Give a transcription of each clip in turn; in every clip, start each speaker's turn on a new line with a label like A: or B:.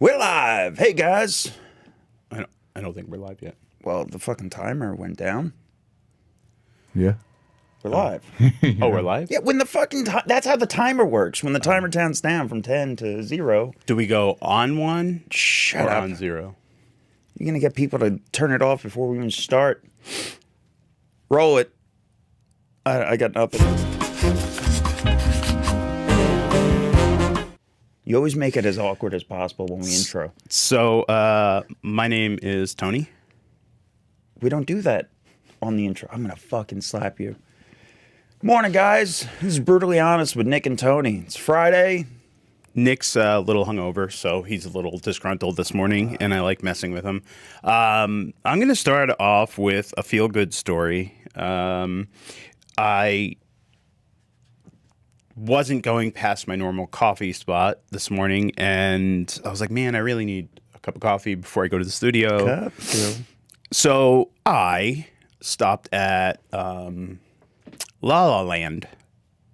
A: We're live. Hey guys.
B: I don't think we're live yet.
A: Well, the fucking timer went down.
C: Yeah.
A: We're live.
B: Oh, we're live?
A: Yeah, when the fucking that's how the timer works. When the timer counts down from 10 to 0.
B: Do we go on one
A: Shut
B: or
A: up.
B: on zero?
A: You're going to get people to turn it off before we even start. Roll it. I got nothing. You always make it as awkward as possible when we intro.
B: So, my name is Tony.
A: We don't do that on the intro. I'm going to fucking slap you. Morning, guys. This is Brutally Honest with Nick and Tony. It's Friday.
B: Nick's a little hungover, so he's a little disgruntled this morning, and I like messing with him. I'm going to start off with a feel-good story. I wasn't going past my normal coffee spot this morning, and I was like, man, I really need a cup of coffee before I go to the studio. So I stopped at La La Land.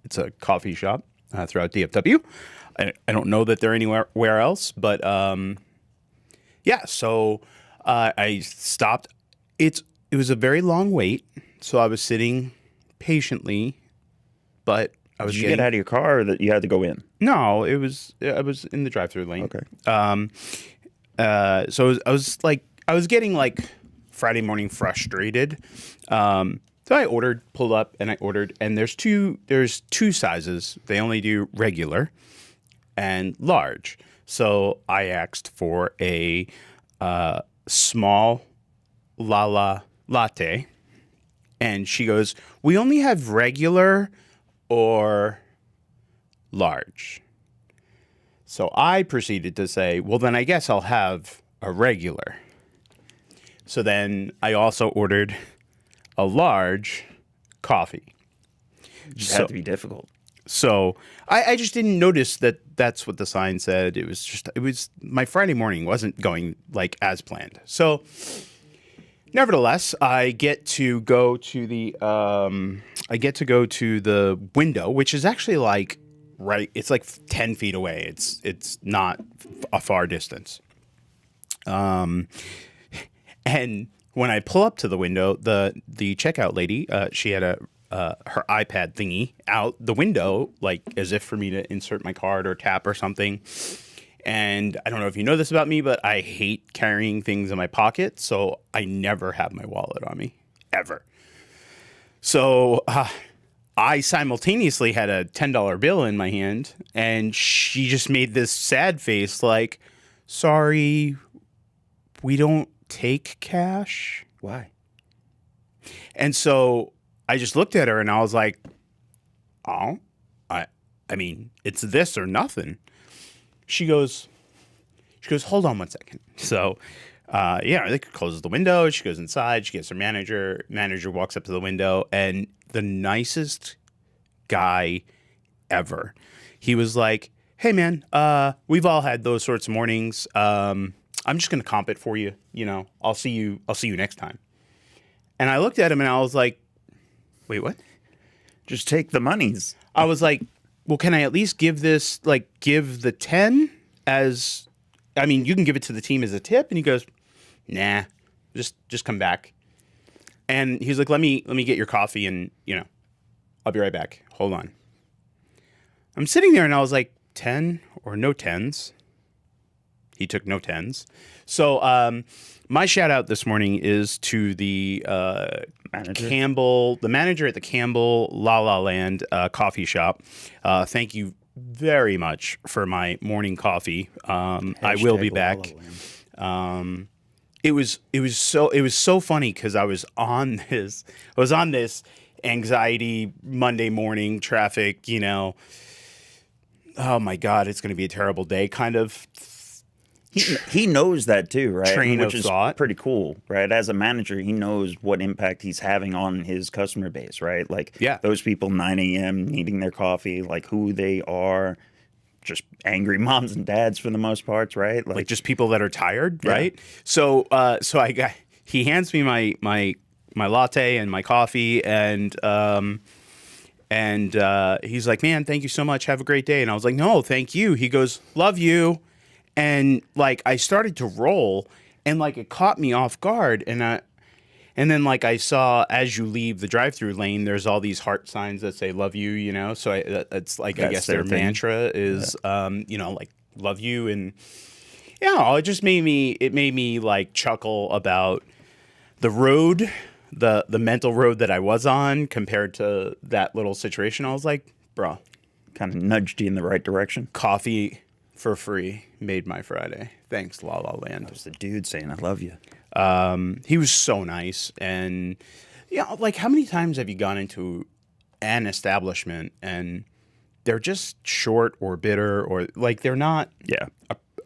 B: It's a coffee shop throughout DFW. I don't know that they're anywhere else, but yeah. So I stopped. It was a very long wait, so I was sitting patiently, but I was
A: Did you get out of your car or that you had to go in?
B: No, I was in the drive-through lane.
A: Okay.
B: So I was getting like Friday morning frustrated. So I pulled up, and I ordered, and there's two sizes. They only do regular and large. So I asked for a small Lala latte, and she goes, "We only have regular or large." So I proceeded to say, well, then I guess I'll have a regular. So then I also ordered a large coffee.
A: It had to be difficult.
B: So I just didn't notice that that's what the sign said. It was my Friday morning wasn't going like as planned. So nevertheless, I get to go to the window, which is actually like it's like 10 feet away. It's not a far distance. And when I pull up to the window, the checkout lady, she had her iPad thingy out the window, like as if for me to insert my card or tap or something. And I don't know if you know this about me, but I hate carrying things in my pocket, so I never have my wallet on me, ever. So I simultaneously had a $10 bill in my hand, and she just made this sad face like, "Sorry, we don't take cash."
A: Why?
B: And so I just looked at her, and I was like, "Oh, I mean, it's this or nothing." She goes, "Hold on one second." So, they closes the window. She goes inside. She gets her manager. Manager walks up to the window, and the nicest guy ever. He was like, "Hey, man, we've all had those sorts of mornings. I'm just gonna comp it for you. You know, I'll see you next time." And I looked at him, and I was like, "Wait, what?"
A: Just take the monies.
B: I was like, well, can I at least give the 10 as, I mean, you can give it to the team as a tip? And he goes, "Nah, just come back." And he's like, let me get your coffee, and, I'll be right back. Hold on. I'm sitting there, and I was like, 10 or no 10s? He took no 10s. So my shout out this morning is to the manager at the Campbell La La Land coffee shop. Thank you very much for my morning coffee. I will be back. It was so funny because I was on this anxiety Monday morning traffic. Oh my God, it's going to be a terrible day kind of.
A: He knows that too, right?
B: Which is
A: pretty cool, right? As a manager, he knows what impact he's having on his customer base, right? Like, those people 9 a.m. needing their coffee, like who they are, just angry moms and dads for the most part, right?
B: Like just people that are tired, right?
A: Yeah.
B: So he hands me my latte and my coffee, and he's like, "Man, thank you so much. Have a great day." And I was like, "No, thank you." He goes, "Love you." And like I started to roll, and like it caught me off guard, and then like I saw as you leave the drive-through lane, there's all these heart signs that say "love you," you know. So it's like I guess their mantra is, you know, like "love you," and it just made me like chuckle about the road, the mental road that I was on compared to that little situation. I was like, bro,
A: kind of nudged you in the right direction.
B: Coffee for free made my Friday. Thanks, La La Land.
A: That was the dude saying, "I love you."
B: He was so nice. And, like how many times have you gone into an establishment and they're just short or bitter or like they're not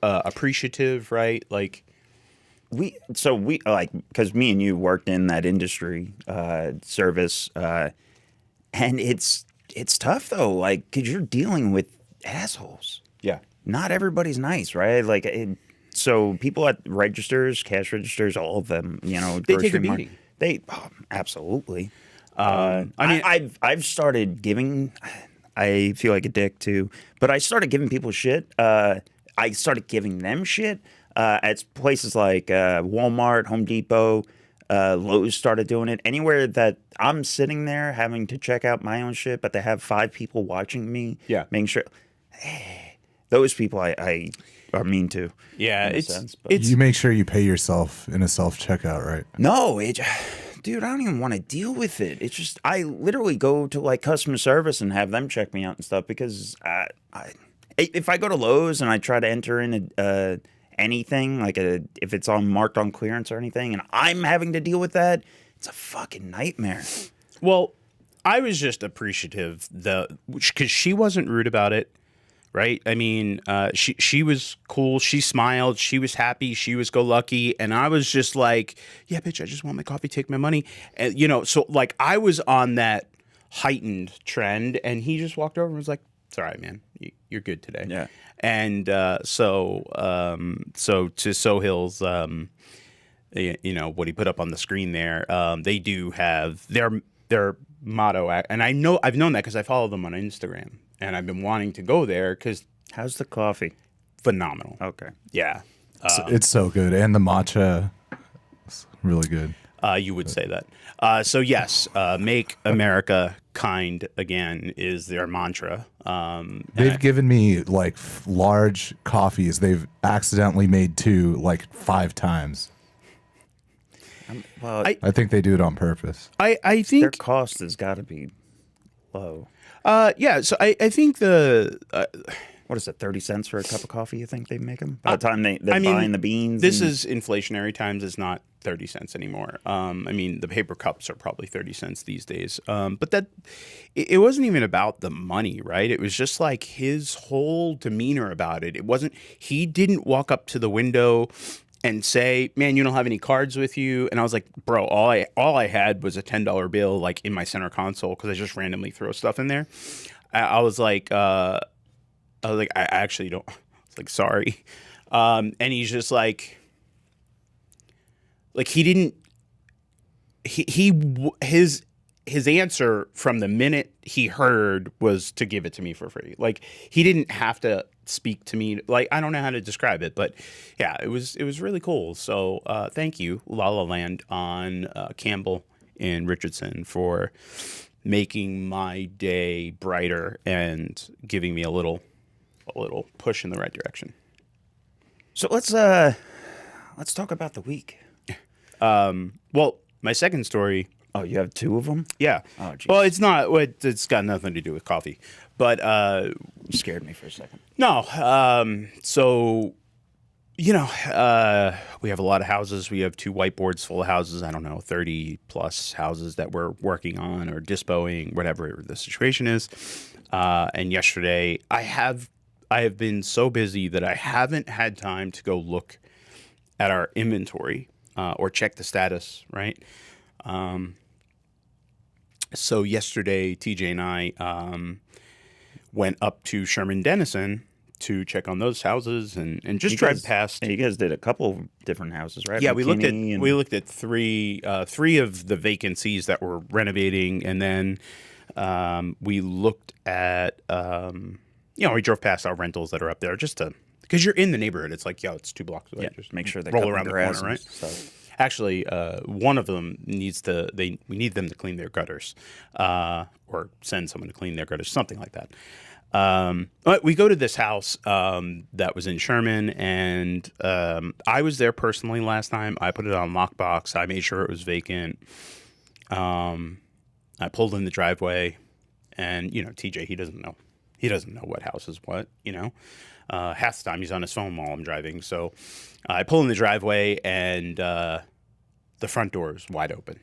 B: appreciative, right? Like
A: we like, because me and you worked in that industry, service, and it's tough though, like, because you're dealing with assholes.
B: Yeah.
A: Not everybody's nice, right? Like, so people at registers, cash registers, all of them, you know,
B: they take a beating.
A: Absolutely. I mean, I've started giving. I feel like a dick too, but I started giving people shit. I started giving them shit at places like Walmart, Home Depot, Lowe's started doing it. Anywhere that I'm sitting there having to check out my own shit, but they have 5 people watching me, making sure. Hey, those people I are mean to.
B: Yeah,
C: it's you make sure you pay yourself in a self-checkout, right?
A: No, dude, I don't even want to deal with it. It's just I literally go to like customer service and have them check me out and stuff because if I go to Lowe's and I try to enter in anything like if it's marked on clearance or anything, and I'm having to deal with that, it's a fucking nightmare.
B: Well, I was just appreciative because she wasn't rude about it. Right. I mean, she was cool. She smiled. She was happy. She was go lucky. And I was just like, yeah, bitch, I just want my coffee. Take my money. And, so like I was on that heightened trend and he just walked over and was like, it's all right, man. You're good today.
A: Yeah.
B: And so to Sohail's, what he put up on the screen there, they do have their motto. And I've known that because I follow them on Instagram. And I've been wanting to go there because
A: how's the coffee?
B: Phenomenal.
A: Okay.
B: Yeah.
C: It's so good. And the matcha is really good.
B: You would say that. So yes, make America kind again is their mantra.
C: They've given me like large coffees. They've accidentally made 2 like 5 times.
A: Well,
C: I think they do it on purpose.
B: I think
A: their cost has got to be low.
B: Yeah, so I think
A: what is it, 30 cents for a cup of coffee, you think they make them? By the time they're buying the beans?
B: This is inflationary times. It's not 30 cents anymore. I mean, the paper cups are probably 30 cents these days. But it wasn't even about the money, right? It was just like his whole demeanor about it. He didn't walk up to the window and say, man, you don't have any cards with you. And I was like, bro, all I had was a $10 bill like in my center console because I just randomly throw stuff in there. I was like, I actually don't. I was like, sorry. And he's just like he didn't. His answer from the minute he heard was to give it to me for free. Like he didn't have to speak to me. Like I don't know how to describe it, but yeah, it was really cool. So thank you, La La Land on Campbell in Richardson for making my day brighter and giving me a little push in the right direction.
A: So let's talk about the week.
B: Well, my second story.
A: Oh, you have 2 of them?
B: Yeah.
A: Oh, geez.
B: Well, it's not. It's got nothing to do with coffee, but
A: you scared me for a second.
B: No. So, we have a lot of houses. We have 2 whiteboards full of houses. I don't know, 30 plus houses that we're working on or dispoing, whatever the situation is. And yesterday, I have been so busy that I haven't had time to go look at our inventory or check the status. Right. So yesterday, TJ and I went up to Sherman Denison to check on those houses and just drive past.
A: You guys did a couple different houses, right?
B: Yeah, we looked at three of the vacancies that we're renovating, and then we looked at we drove past our rentals that are up there just to because you're in the neighborhood. It's like, yo, it's 2 blocks away.
A: Yeah,
B: Just
A: make sure they
B: roll
A: cut
B: around the
A: grass
B: corner, right?
A: stuff.
B: Actually, one of them we need them to clean their gutters, or send someone to clean their gutters, something like that. But we go to this house that was in Sherman, and I was there personally last time. I put it on lockbox. I made sure it was vacant. I pulled in the driveway, and TJ, he doesn't know. He doesn't know what house is what. Half the time he's on his phone while I'm driving. So I pull in the driveway, and the front door is wide open.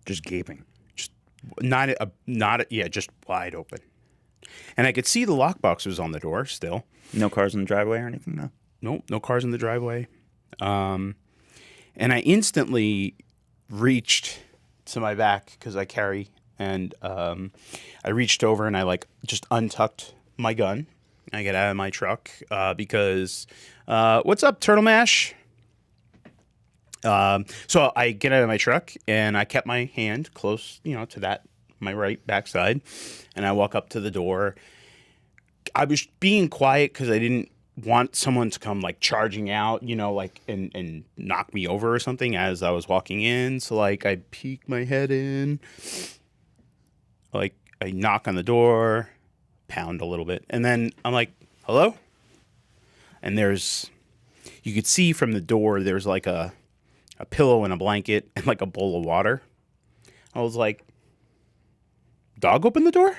A: Just gaping.
B: Just just wide open. And I could see the lockbox was on the door still.
A: No cars in the driveway or anything, though?
B: Nope, no cars in the driveway. And I instantly reached to my back because I carry, and I reached over and I just untucked my gun. I get out of my truck because what's up, Turtle Mash? So I get out of my truck and I kept my hand close, to my right backside, and I walk up to the door. I was being quiet because I didn't want someone to come charging out, and knock me over or something as I was walking in. So I peek my head in, I knock on the door, pound a little bit, and then I'm like, hello? And you could see from the door, there's a pillow and a blanket and a bowl of water. I was like, dog open the door?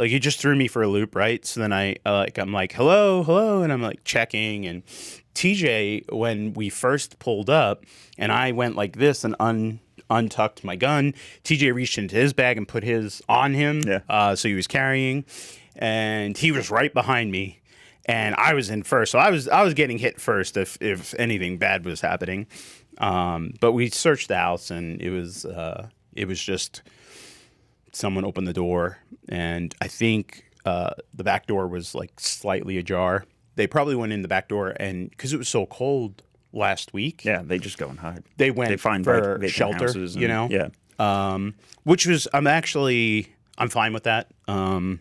B: He just threw me for a loop, right? So then I'm like, hello, and I'm checking. And TJ, when we first pulled up, and I went like this and untucked my gun, TJ reached into his bag and put his on him. Yeah. So he was carrying, and he was right behind me, and I was in first. So I was getting hit first if anything bad was happening. But we searched the house, and it was just someone opened the door, and I think the back door was slightly ajar. They probably went in the back door, and because it was so cold last week,
A: yeah, they just go and hide.
B: They find for shelter,
A: yeah.
B: Which was I'm fine with that. I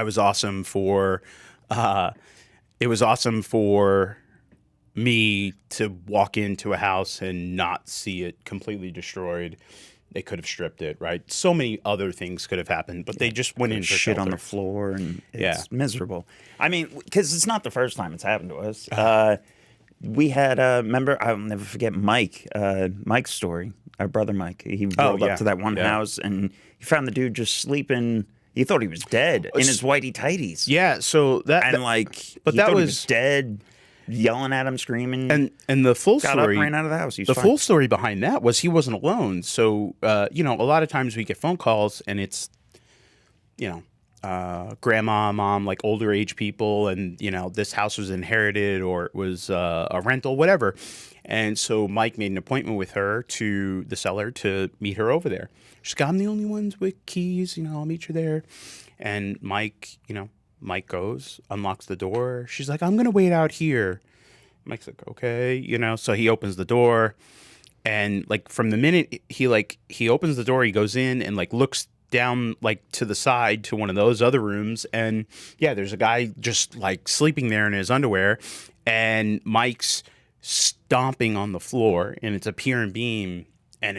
B: was awesome for. It was awesome for me to walk into a house and not see it completely destroyed. They could have stripped it, right? So many other things could have happened, but they just went in for
A: shit
B: shelter.
A: On the floor, and it's miserable. I mean, because it's not the first time it's happened to us. We had remember, I'll never forget Mike's story. Our brother Mike. He rolled up to that one house, and he found the dude just sleeping. He thought he was dead in his whitey tighties.
B: Yeah, so that
A: was dead. Yelling at him, screaming,
B: and the full
A: got
B: story
A: up, ran out of the house.
B: Full story behind that was he wasn't alone. So a lot of times we get phone calls, and it's grandma, mom, older age people, and this house was inherited or it was a rental, whatever. And so Mike made an appointment with her to the seller to meet her over there. She's got, I'm the only ones with keys. I'll meet you there. And Mike goes, unlocks the door. She's like, I'm going to wait out here. Mike's like, okay, so he opens the door, and from the minute he opens the door, he goes in and looks down to the side to one of those other rooms, and yeah, there's a guy just sleeping there in his underwear, and Mike's stomping on the floor, and it's a pier and beam. And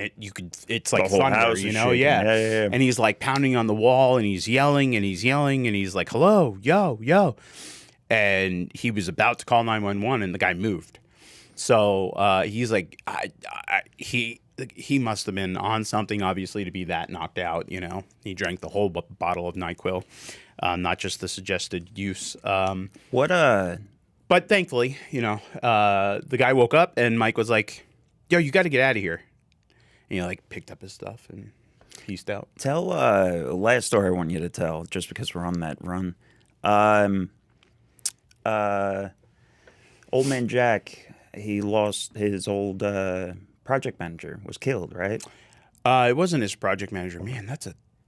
B: it's like thunder, yeah. And he's pounding on the wall, and he's yelling, and he's like, hello, yo. And he was about to call 911, and the guy moved. So he's like, he must have been on something, obviously, to be that knocked out, He drank the whole bottle of NyQuil, not just the suggested use. But thankfully, the guy woke up, and Mike was like, yo, you got to get out of here. And he picked up his stuff and peaced out.
A: Tell last story I want you to tell, just because we're on that run. Old man Jack, he lost his old project manager, was killed, right?
B: It wasn't his project manager. Man,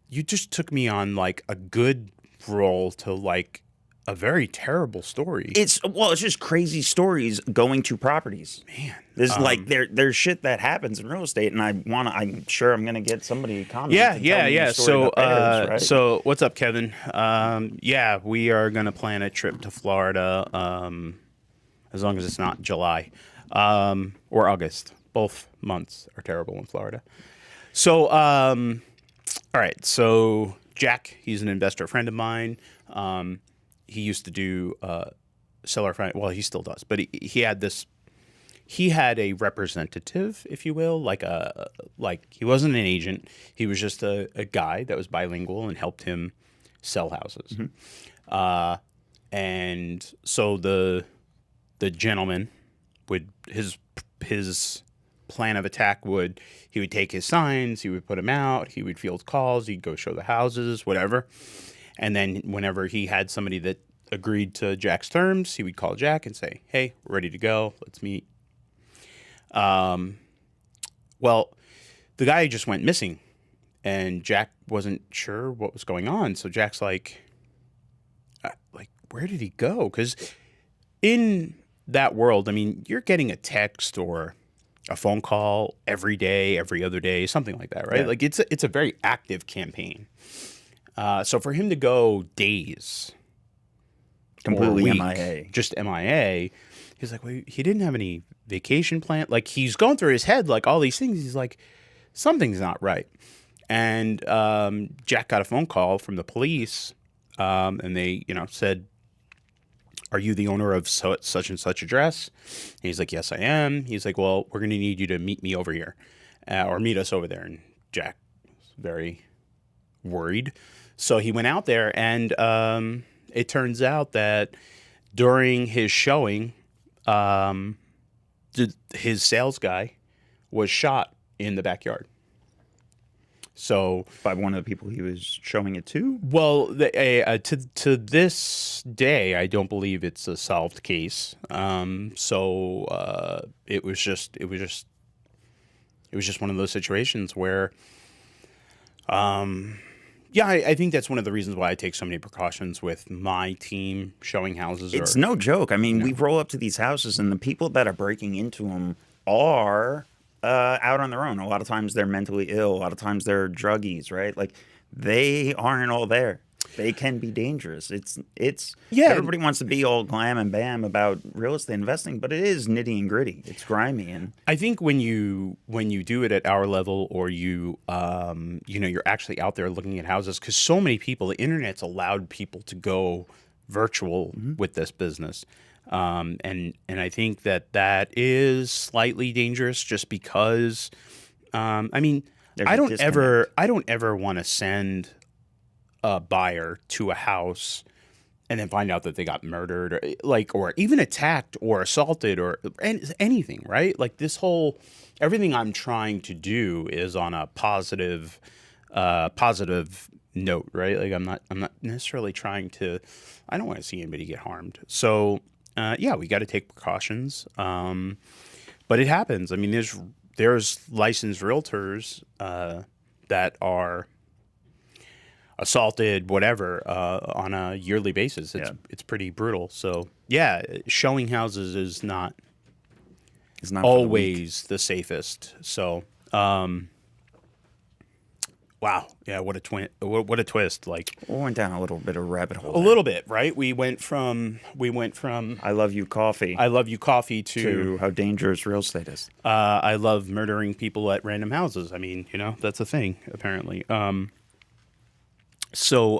B: you just took me on a good roll to a very terrible story.
A: It's just crazy stories going to properties.
B: Man,
A: there's there's shit that happens in real estate, and I'm sure I'm gonna get somebody to comment.
B: Yeah.
A: So right?
B: So what's up, Kevin? Yeah, we are gonna plan a trip to Florida. As long as it's not July, or August. Both months are terrible in Florida. So, all right. So Jack, he's an investor friend of mine. He used to do seller finance. Well, he still does, but he had this. He had a representative, if you will, like he wasn't an agent. He was just a guy that was bilingual and helped him sell houses. Mm-hmm. And so the gentleman would his plan of attack he would take his signs, he would put them out, he would field calls, he'd go show the houses, whatever. And then whenever he had somebody that agreed to Jack's terms, he would call Jack and say, "Hey, we're ready to go. Let's meet." Well, the guy just went missing, and Jack wasn't sure what was going on. So Jack's like, where did he go? Because in that world, I mean, you're getting a text or a phone call every day, every other day, something like that, right? Yeah. Like it's a very active campaign. So for him to go days,
A: completely
B: week,
A: MIA,
B: just MIA, he's like, well, he didn't have any vacation plan. Like he's going through his head, like all these things. He's like, something's not right. And Jack got a phone call from the police, and they, said, "Are you the owner of such and such address?" And he's like, "Yes, I am." He's like, "Well, we're going to need you to meet me over here, or meet us over there." And Jack was very worried. So he went out there, and it turns out that during his showing, his sales guy was shot in the backyard. So
A: by one of the people he was showing it to?
B: Well, to this day, I don't believe it's a solved case. So it was just one of those situations where, I think that's one of the reasons why I take so many precautions with my team showing houses.
A: It's no joke. I mean, we roll up to these houses, and the people that are breaking into them are out on their own. A lot of times they're mentally ill. A lot of times they're druggies, right? Like they aren't all there. They can be dangerous. It's everybody wants to be all glam and bam about real estate investing, but it is nitty and gritty. It's grimy, and
B: I think when you do it at our level, or you're actually out there looking at houses, because so many people, the internet's allowed people to go virtual with this business. And I think that is slightly dangerous, just because, I don't ever want to send a buyer to a house and then find out that they got murdered, or even attacked or assaulted or anything, right? Like everything I'm trying to do is on a positive note, right? Like I'm not necessarily trying to, I don't want to see anybody get harmed. So, we got to take precautions. But it happens. I mean, there's licensed realtors that are assaulted, whatever, on a yearly basis. It's pretty brutal. So showing houses is not always the safest. So, wow. Yeah. What a twist. Like,
A: we went down a little bit of a rabbit hole.
B: A little bit, right? We went from
A: I love you coffee
B: to
A: how dangerous real estate is.
B: I love murdering people at random houses. I mean, that's a thing, apparently. So,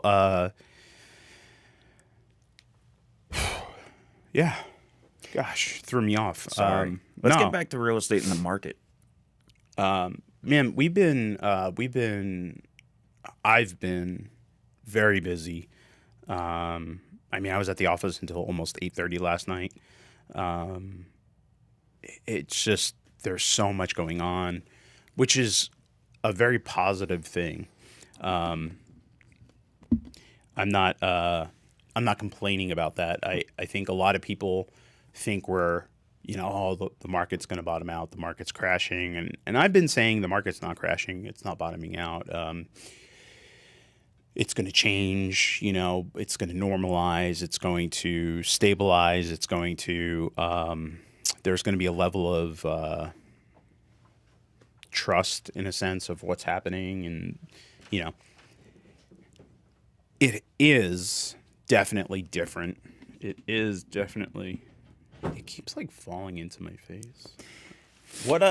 B: gosh, threw me off.
A: Sorry. Let's get back to real estate in the market.
B: Man, I've been very busy. I was at the office until almost 8:30 last night. It's just, there's so much going on, which is a very positive thing. I'm not complaining about that. I think a lot of people think we're, the market's going to bottom out, the market's crashing. And I've been saying the market's not crashing, it's not bottoming out. it's going to change, it's going to normalize, it's going to stabilize, it's going to, there's going to be a level of trust in a sense of what's happening. And, it is definitely different. It keeps like falling into my face.
A: What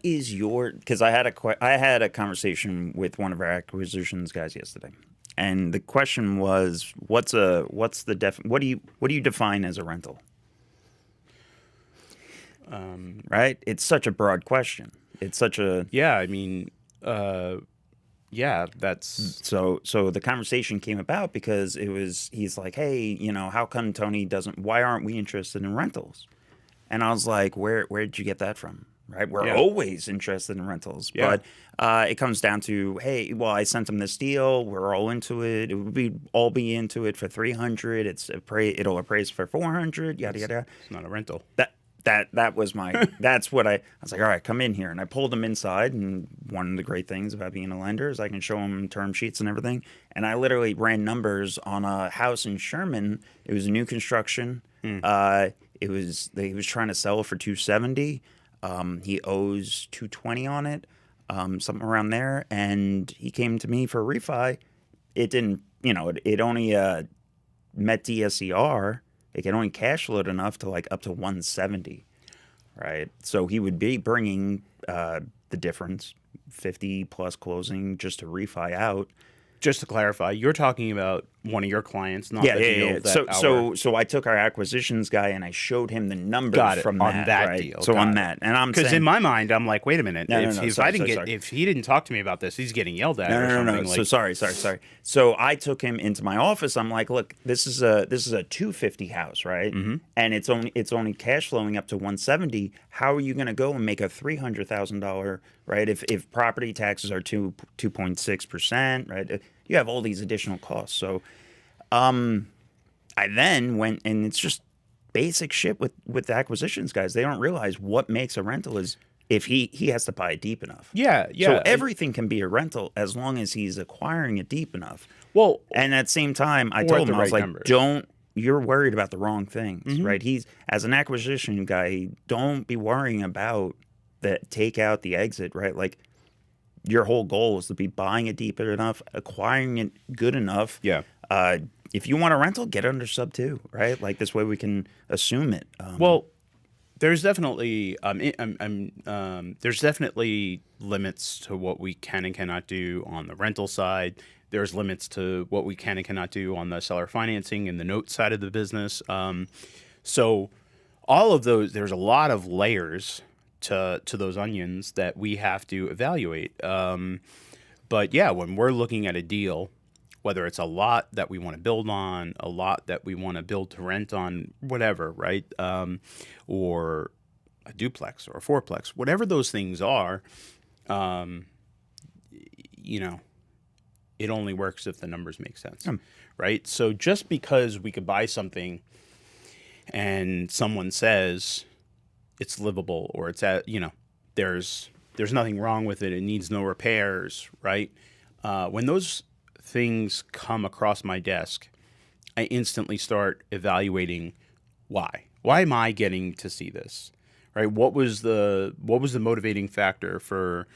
A: is your, because I had a conversation with one of our acquisitions guys yesterday, and the question was, what do you define as a rental? Right? It's such a broad question. It's such a,
B: that's
A: so the conversation came about because he's like, hey, how come Tony why aren't we interested in rentals? And I was like, where did you get that from? Right? We're always interested in rentals. Yeah. But it comes down to, hey, well, I sent him this deal. We're all into it. It would all be into it for $300. It'll appraise for $400. Yada yada.
B: It's not a rental.
A: That was that's what I was like, all right, come in here. And I pulled him inside. And one of the great things about being a lender is I can show him term sheets and everything. And I literally ran numbers on a house in Sherman. It was a new construction. He was trying to sell it for $270. He owes $220 on it, something around there. And he came to me for a refi. It didn't, it only met DSCR. It can only cash flow enough to like up to 170, right? So he would be bringing the difference, 50 plus closing just to refi out.
B: Just to clarify, you're talking about one of your clients, not the deal.
A: So I took our acquisitions guy and I showed him the numbers from that right?
B: deal.
A: So on that, and I'm
B: because in my mind, I'm like, wait a minute, if he didn't talk to me about this, he's getting yelled at.
A: No. So sorry. So I took him into my office. I'm like, look, this is a 250 house, right? Mm-hmm. And it's only cash flowing up to 170. How are you going to go and make a $300,000, right? If property taxes are 2.6%, right? You have all these additional costs. So I then went, and it's just basic shit with the acquisitions guys. They don't realize what makes a rental is if he has to buy it deep enough.
B: Yeah.
A: So everything can be a rental as long as he's acquiring it deep enough.
B: Well,
A: and at the same time, I told him, I was like, you're worried about the wrong things, mm-hmm. right? He's, as an acquisition guy, don't be worrying about the take out, the exit, right? Like, your whole goal is to be buying it deep enough, acquiring it good enough.
B: Yeah.
A: If you want a rental, get under sub 2, right? Like this way we can assume it.
B: Well, there's definitely there's definitely limits to what we can and cannot do on the rental side. There's limits to what we can and cannot do on the seller financing and the note side of the business. So all of those, there's a lot of layers to those onions that we have to evaluate. But yeah, when we're looking at a deal, whether it's a lot that we want to build on, a lot that we want to build to rent on, whatever, right? Or a duplex or a fourplex, whatever those things are, it only works if the numbers make sense, right? So just because we could buy something and someone says it's livable or it's there's nothing wrong with it, it needs no repairs, right? When those things come across my desk, I instantly start evaluating why. Why am I getting to see this? Right? What was the motivating factor for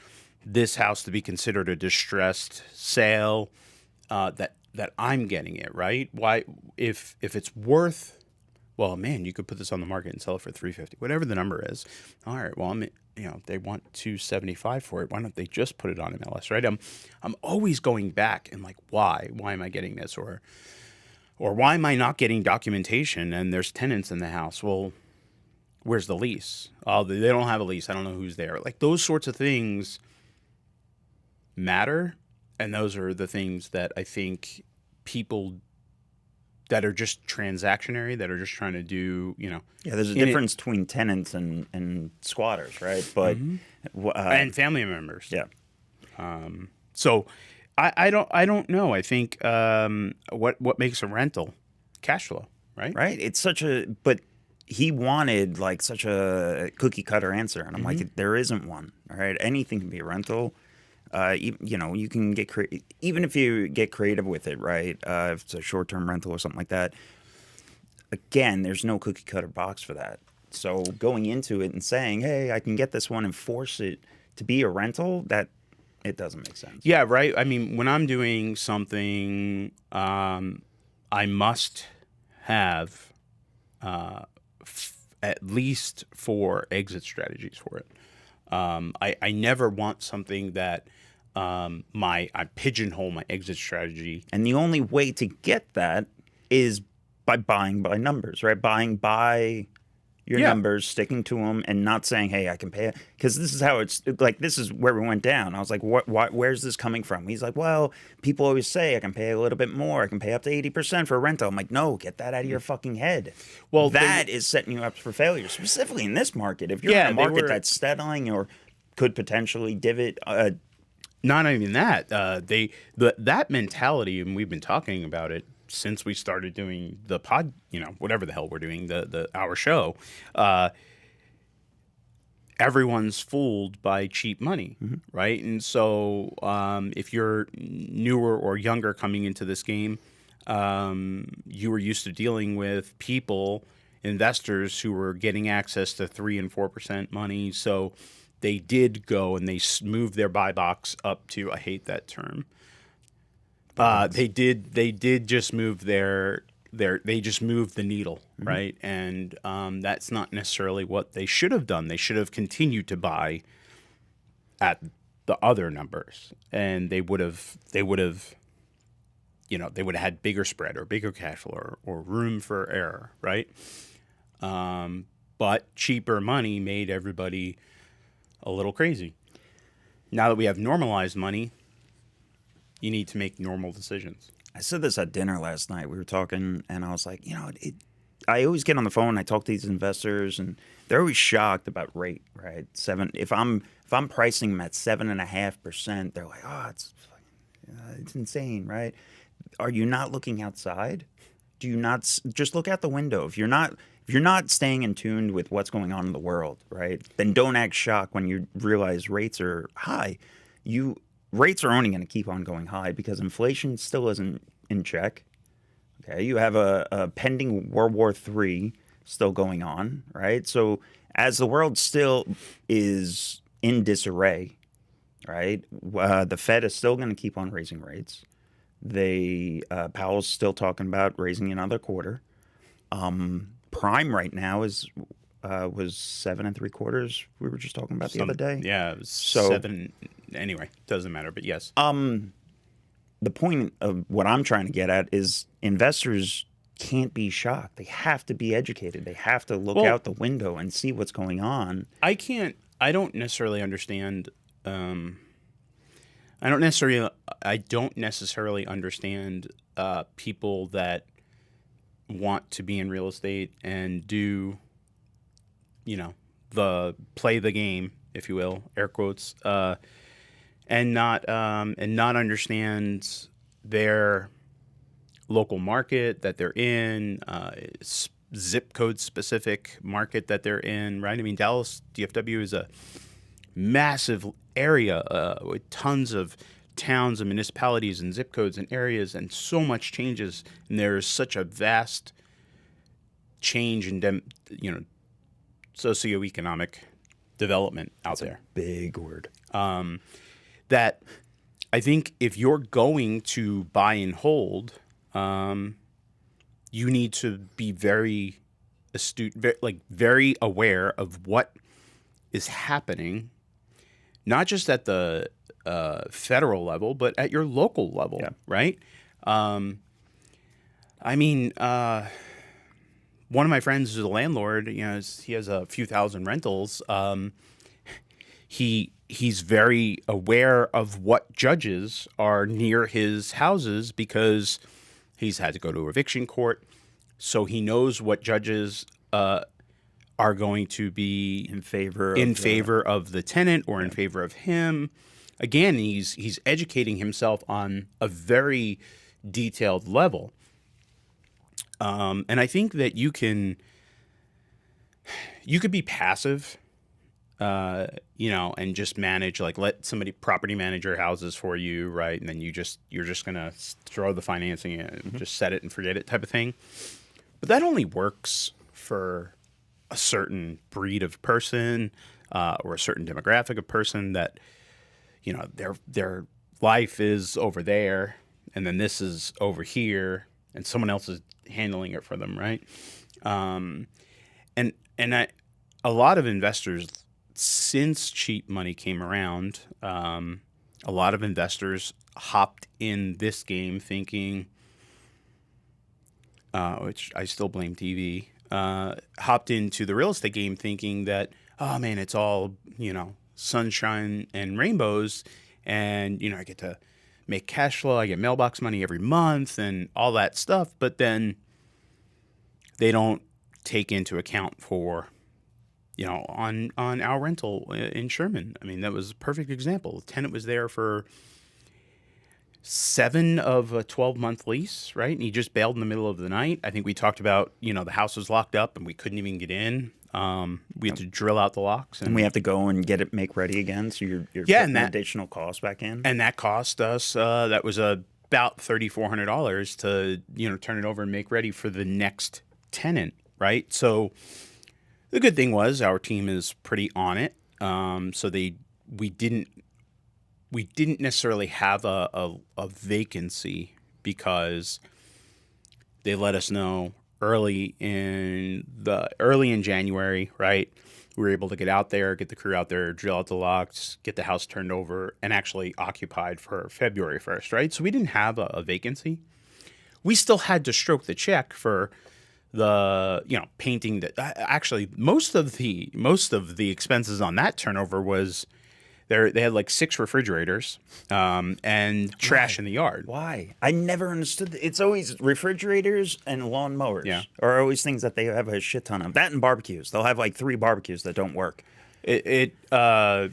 B: this house to be considered a distressed sale? That I'm getting it, right? Why, if it's worth, well, man, you could put this on the market and sell it for $350, whatever the number is. All right, well, they want $275 for it. Why don't they just put it on MLS, right? I'm always going back and like, why? Why am I getting this? Or why am I not getting documentation and there's tenants in the house? Well, where's the lease? Oh, they don't have a lease. I don't know who's there. Like those sorts of things matter. And those are the things that I think people that are just transactionary, that are just trying to do, Yeah,
A: there's a difference between tenants and squatters, right? But
B: and family members.
A: Yeah.
B: So I don't know. I think what makes a rental? Cash flow, right?
A: Right. It's but he wanted like such a cookie cutter answer, and I'm like, there isn't one. All right, anything can be a rental. You can get even if you get creative with it, right? If it's a short-term rental or something like that. Again, there's no cookie cutter box for that. So going into it and saying, "Hey, I can get this one and force it to be a rental," that it doesn't make sense.
B: Yeah, right. I mean, when I'm doing something, I must have at least 4 exit strategies for it. I never want something that I pigeonhole my exit strategy.
A: And the only way to get that is by buying by numbers, right? Buying by your numbers, sticking to them, and not saying, "Hey, I can pay it." Because this is how it's like. This is where we went down. I was like, where's this coming from? He's like, "Well, people always say I can pay a little bit more. I can pay up to 80% for a rental." I'm like, "No, get that out of your fucking head." Well, that is setting you up for failure, specifically in this market. If you're in a market that's settling or could potentially divot.
B: Not even that. That mentality, and we've been talking about it since we started doing the pod, whatever the hell we're doing, our show. Everyone's fooled by cheap money, right? And so if you're newer or younger coming into this game, you were used to dealing with people, investors who were getting access to 3% and 4% money. So they did go and they moved their buy box up to, I hate that term. They did just move they just moved the needle, right? And that's not necessarily what they should have done. They should have continued to buy at the other numbers, and they would have had bigger spread or bigger cash flow or room for error, right? But cheaper money made everybody a little crazy. Now that we have normalized money, you need to make normal decisions.
A: I said this at dinner last night. We were talking, and I was like, I always get on the phone and I talk to these investors, and they're always shocked about rate, right? If I'm pricing them at 7.5%, they're like, "Oh, it's insane, right?" Are you not looking outside? Do you not just look out the window? If you're not staying in tune with what's going on in the world, right? Then don't act shocked when you realize rates are high. Rates are only going to keep on going high because inflation still isn't in check. Okay, you have a pending World War III still going on, right? So as the world still is in disarray, right? The Fed is still going to keep on raising rates. Powell's still talking about raising another quarter. Prime right now was 7 3/4. We were just talking about the other day.
B: Yeah, it was 7. Anyway, doesn't matter. But yes.
A: The point of what I'm trying to get at is investors can't be shocked. They have to be educated. They have to look out the window and see what's going on.
B: I don't necessarily understand. I don't necessarily understand people that want to be in real estate and do, play the game, if you will, air quotes, and not understand their local market that they're in, zip code specific market that they're in, right? I mean, Dallas DFW is a massive area with tons of towns and municipalities and zip codes and areas, and so much changes, and there is such a vast change in socioeconomic development out there.
A: Big word.
B: That I think if you're going to buy and hold, you need to be very astute, very aware of what is happening, not just at the federal level, but at your local level, right? I mean, one of my friends is a landlord. He has a few thousand rentals. He's very aware of what judges are near his houses because he's had to go to eviction court. So he knows what judges are going to be in favor of the tenant or in favor of him. Again, he's educating himself on a very detailed level. And I think that you could be passive and just manage, like let somebody property manage your houses for you, right? And then you're just gonna throw the financing in and just set it and forget it type of thing. But that only works for a certain breed of person or a certain demographic of person that, their life is over there and then this is over here and someone else is handling it for them, right? A lot of investors, since cheap money came around, a lot of investors hopped in this game thinking, which I still blame TV, hopped into the real estate game thinking that, oh man, it's all, sunshine and rainbows and, I get to make cash flow. I get mailbox money every month and all that stuff. But then they don't take into account for, on our rental in Sherman. I mean, that was a perfect example. The tenant was there for 7 of a 12-month lease, right? And he just bailed in the middle of the night. I think we talked about, the house was locked up and we couldn't even get in. We had to drill out the locks.
A: And we have to go and get it make ready again. So you're putting additional cost back in.
B: And that cost us, that was about $3,400 to, turn it over and make ready for the next tenant, right? So the good thing was our team is pretty on it. So we didn't necessarily have a vacancy because they let us know early in January, right? We were able to get out there, get the crew out there, drill out the locks, get the house turned over, and actually occupied for February 1st, right? So we didn't have a vacancy. We still had to stroke the check for the painting. That actually most of the expenses on that turnover was they had like 6 refrigerators and trash in the yard.
A: Why? I never understood. It's always refrigerators and lawnmowers.
B: Yeah,
A: are always things that they have a shit ton of. That and barbecues. They'll have like 3 barbecues that don't work.
B: The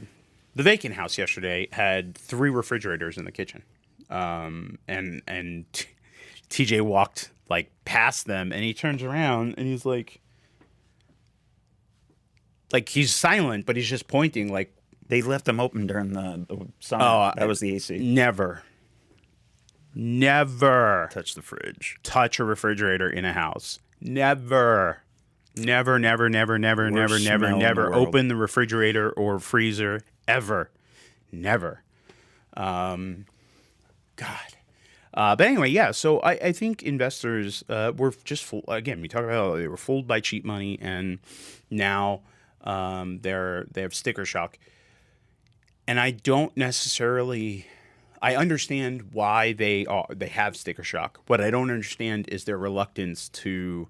B: vacant house yesterday had 3 refrigerators in the kitchen, and TJ walked like past them and he turns around and he's like he's silent, but he's just pointing like.
A: They left them open during the summer. Oh, that was the AC.
B: Never
A: touch the fridge.
B: Touch a refrigerator in a house. Never open the refrigerator or freezer ever. Never. God. But anyway, yeah. So I think investors were just fooled. Again, we talk about how they were fooled by cheap money, and now they have sticker shock. And I don't necessarily. I understand why they have sticker shock. What I don't understand is their reluctance to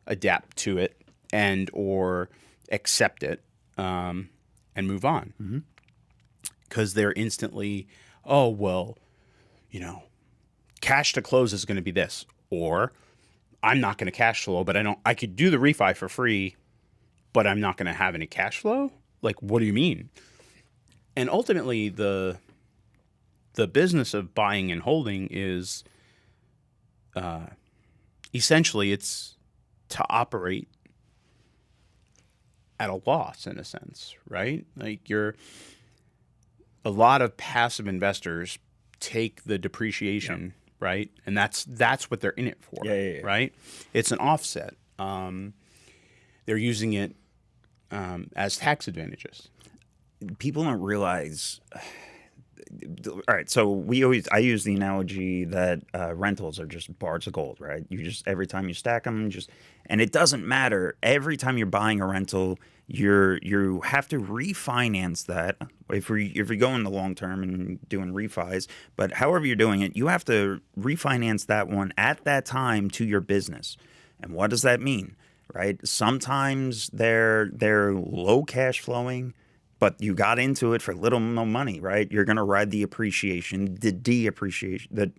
B: adapt to it and or accept it and move on. Because they're instantly, oh well, cash to close is going to be this, or I'm not going to cash flow, but I could do the refi for free, but I'm not going to have any cash flow. Like, what do you mean? And ultimately, the business of buying and holding is essentially it's to operate at a loss in a sense, right? Like a lot of passive investors take the depreciation, right? And that's what they're in it for, right? It's an offset. They're using it as tax advantages.
A: People don't realize. All right, so I use the analogy that rentals are just bars of gold, right? You just every time you stack them, and it doesn't matter. Every time you're buying a rental, you have to refinance that if you're going the long term and doing refis. But however you're doing it, you have to refinance that one at that time to your business. And what does that mean, right? Sometimes they're low cash flowing, but you got into it for little no money, right? You're gonna ride the appreciation, the depreciation,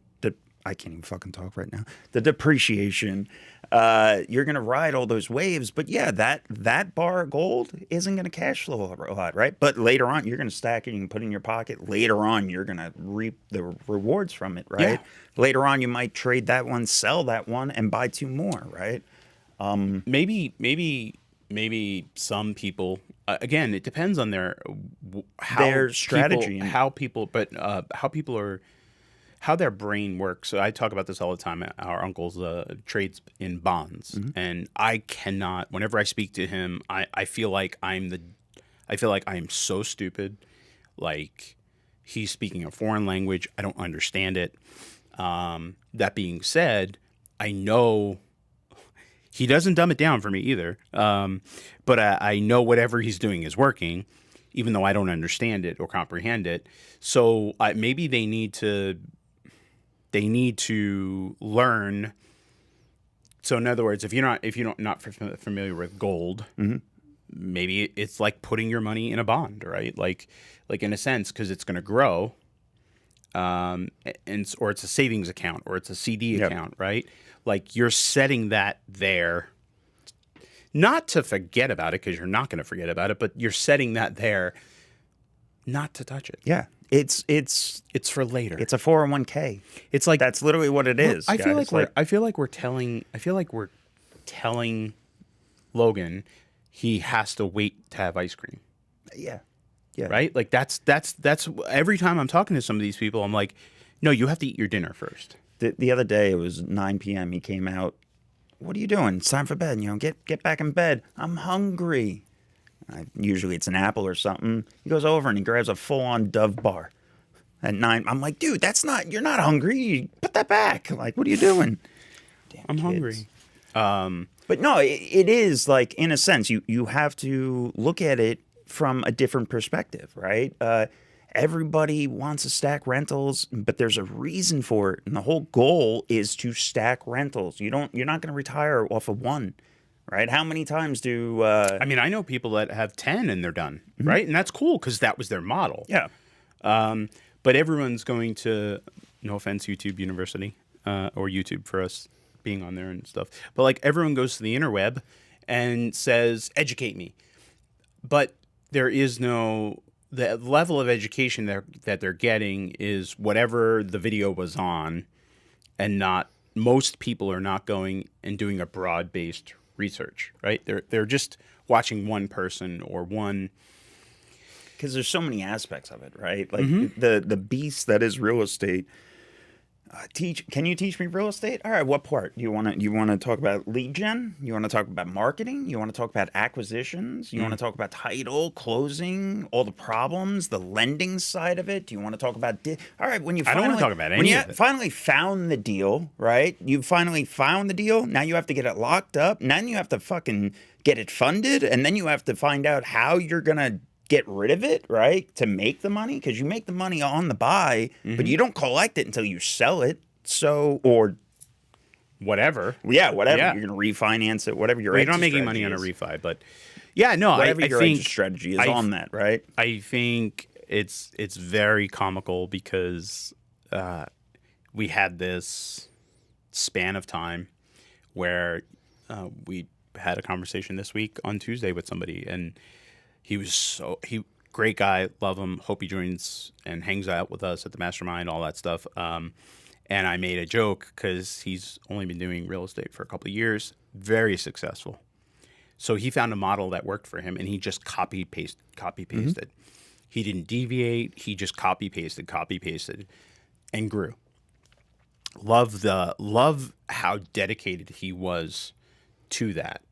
A: I can't even fucking talk right now. The depreciation. You're gonna ride all those waves, but yeah, that bar of gold isn't gonna cash flow a lot, right? But later on, you're gonna stack it and put it in your pocket. Later on, you're gonna reap the rewards from it, right? Yeah. Later on, you might trade that one, sell that one, and buy 2 more, right?
B: Maybe some people again, it depends on their
A: strategy,
B: how their brain works. So I talk about this all the time. Our uncle's trades in bonds, and I cannot. Whenever I speak to him, I feel like I am so stupid. Like he's speaking a foreign language. I don't understand it. That being said, I know he doesn't dumb it down for me either. But I know whatever he's doing is working, even though I don't understand it or comprehend it. So maybe they need to learn. So in other words, if you're not familiar with gold, maybe it's like putting your money in a bond, right? Like in a sense, because it's going to grow. Or it's a savings account or it's a CD account, right? Like you're setting that there, not to forget about it because you're not going to forget about it, but you're setting that there, not to touch it.
A: Yeah, it's
B: for later.
A: It's a 401k.
B: It's like
A: that's literally what it is.
B: I feel like we're telling Logan he has to wait to have ice cream.
A: Yeah.
B: Right? Like that's every time I'm talking to some of these people, I'm like, no, you have to eat your dinner first.
A: The other day, it was 9 p.m. He came out. What are you doing? It's time for bed. Get back in bed. I'm hungry. Usually it's an apple or something. He goes over and he grabs a full-on Dove bar at 9. I'm like, dude, you're not hungry. Put that back. Like, what are you doing? Damn
B: I'm
A: kids.
B: hungry.
A: But no, it is like, in a sense, you have to look at it from a different perspective, right? Everybody wants to stack rentals, but there's a reason for it, and the whole goal is to stack rentals. You're not going to retire off of one, right? How many times do
B: I mean, I know people that have 10 and they're done, right? And that's cool because that was their model.
A: Yeah.
B: But everyone's going to, no offense, YouTube University or YouTube for us being on there and stuff. But like everyone goes to the interweb and says, educate me. But there is the level of education that they're getting is whatever the video was on, and most people are not going and doing a broad-based research, right? They're just watching one person or one.
A: Because there's so many aspects of it, right? Like the beast that is real estate. Can you teach me real estate? All right, what part? You want to talk about lead gen? You want to talk about marketing? You want to talk about acquisitions? You want to talk about title, closing, all the problems, the lending side of it? Do you want to talk about all right, when you finally,
B: I don't want to talk about any of it.
A: Finally found the deal, right? You finally found the deal. Now you have to get it locked up. Now you have to fucking get it funded, and then you have to find out how you're going to get rid of it, right, to make the money, because you make the money on the buy, but you don't collect it until you sell it. So, or
B: whatever.
A: Yeah, whatever. Yeah. You're going to refinance it, whatever your
B: you're not making money on a refi, but yeah, no,
A: whatever your exit strategy is on that, right?
B: I think it's very comical because we had this span of time where we had a conversation this week on Tuesday with somebody, and he was great guy, love him, hope he joins and hangs out with us at the mastermind, all that stuff. And I made a joke because he's only been doing real estate for a couple of years, very successful. So he found a model that worked for him, and he just copy pasted. He didn't deviate. He just copy pasted, and grew. Love how dedicated he was to that.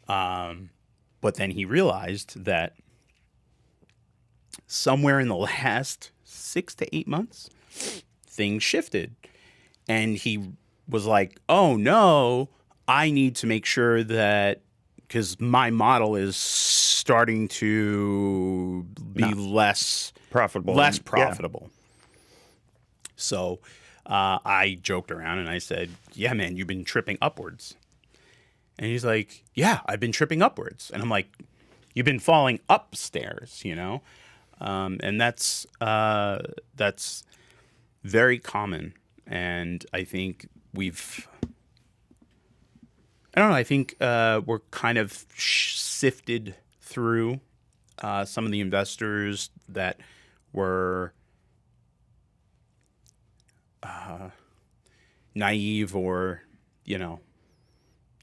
B: But then he realized that somewhere in the last 6 to 8 months, things shifted. And he was like, oh, no, I need to make sure that, because my model is starting to be less profitable. Yeah. So I joked around and I said, yeah, man, you've been tripping upwards. And he's like, yeah, I've been tripping upwards. And I'm like, you've been falling upstairs, you know? And that's very common. And I think I think we're kind of sifted through some of the investors that were naive or,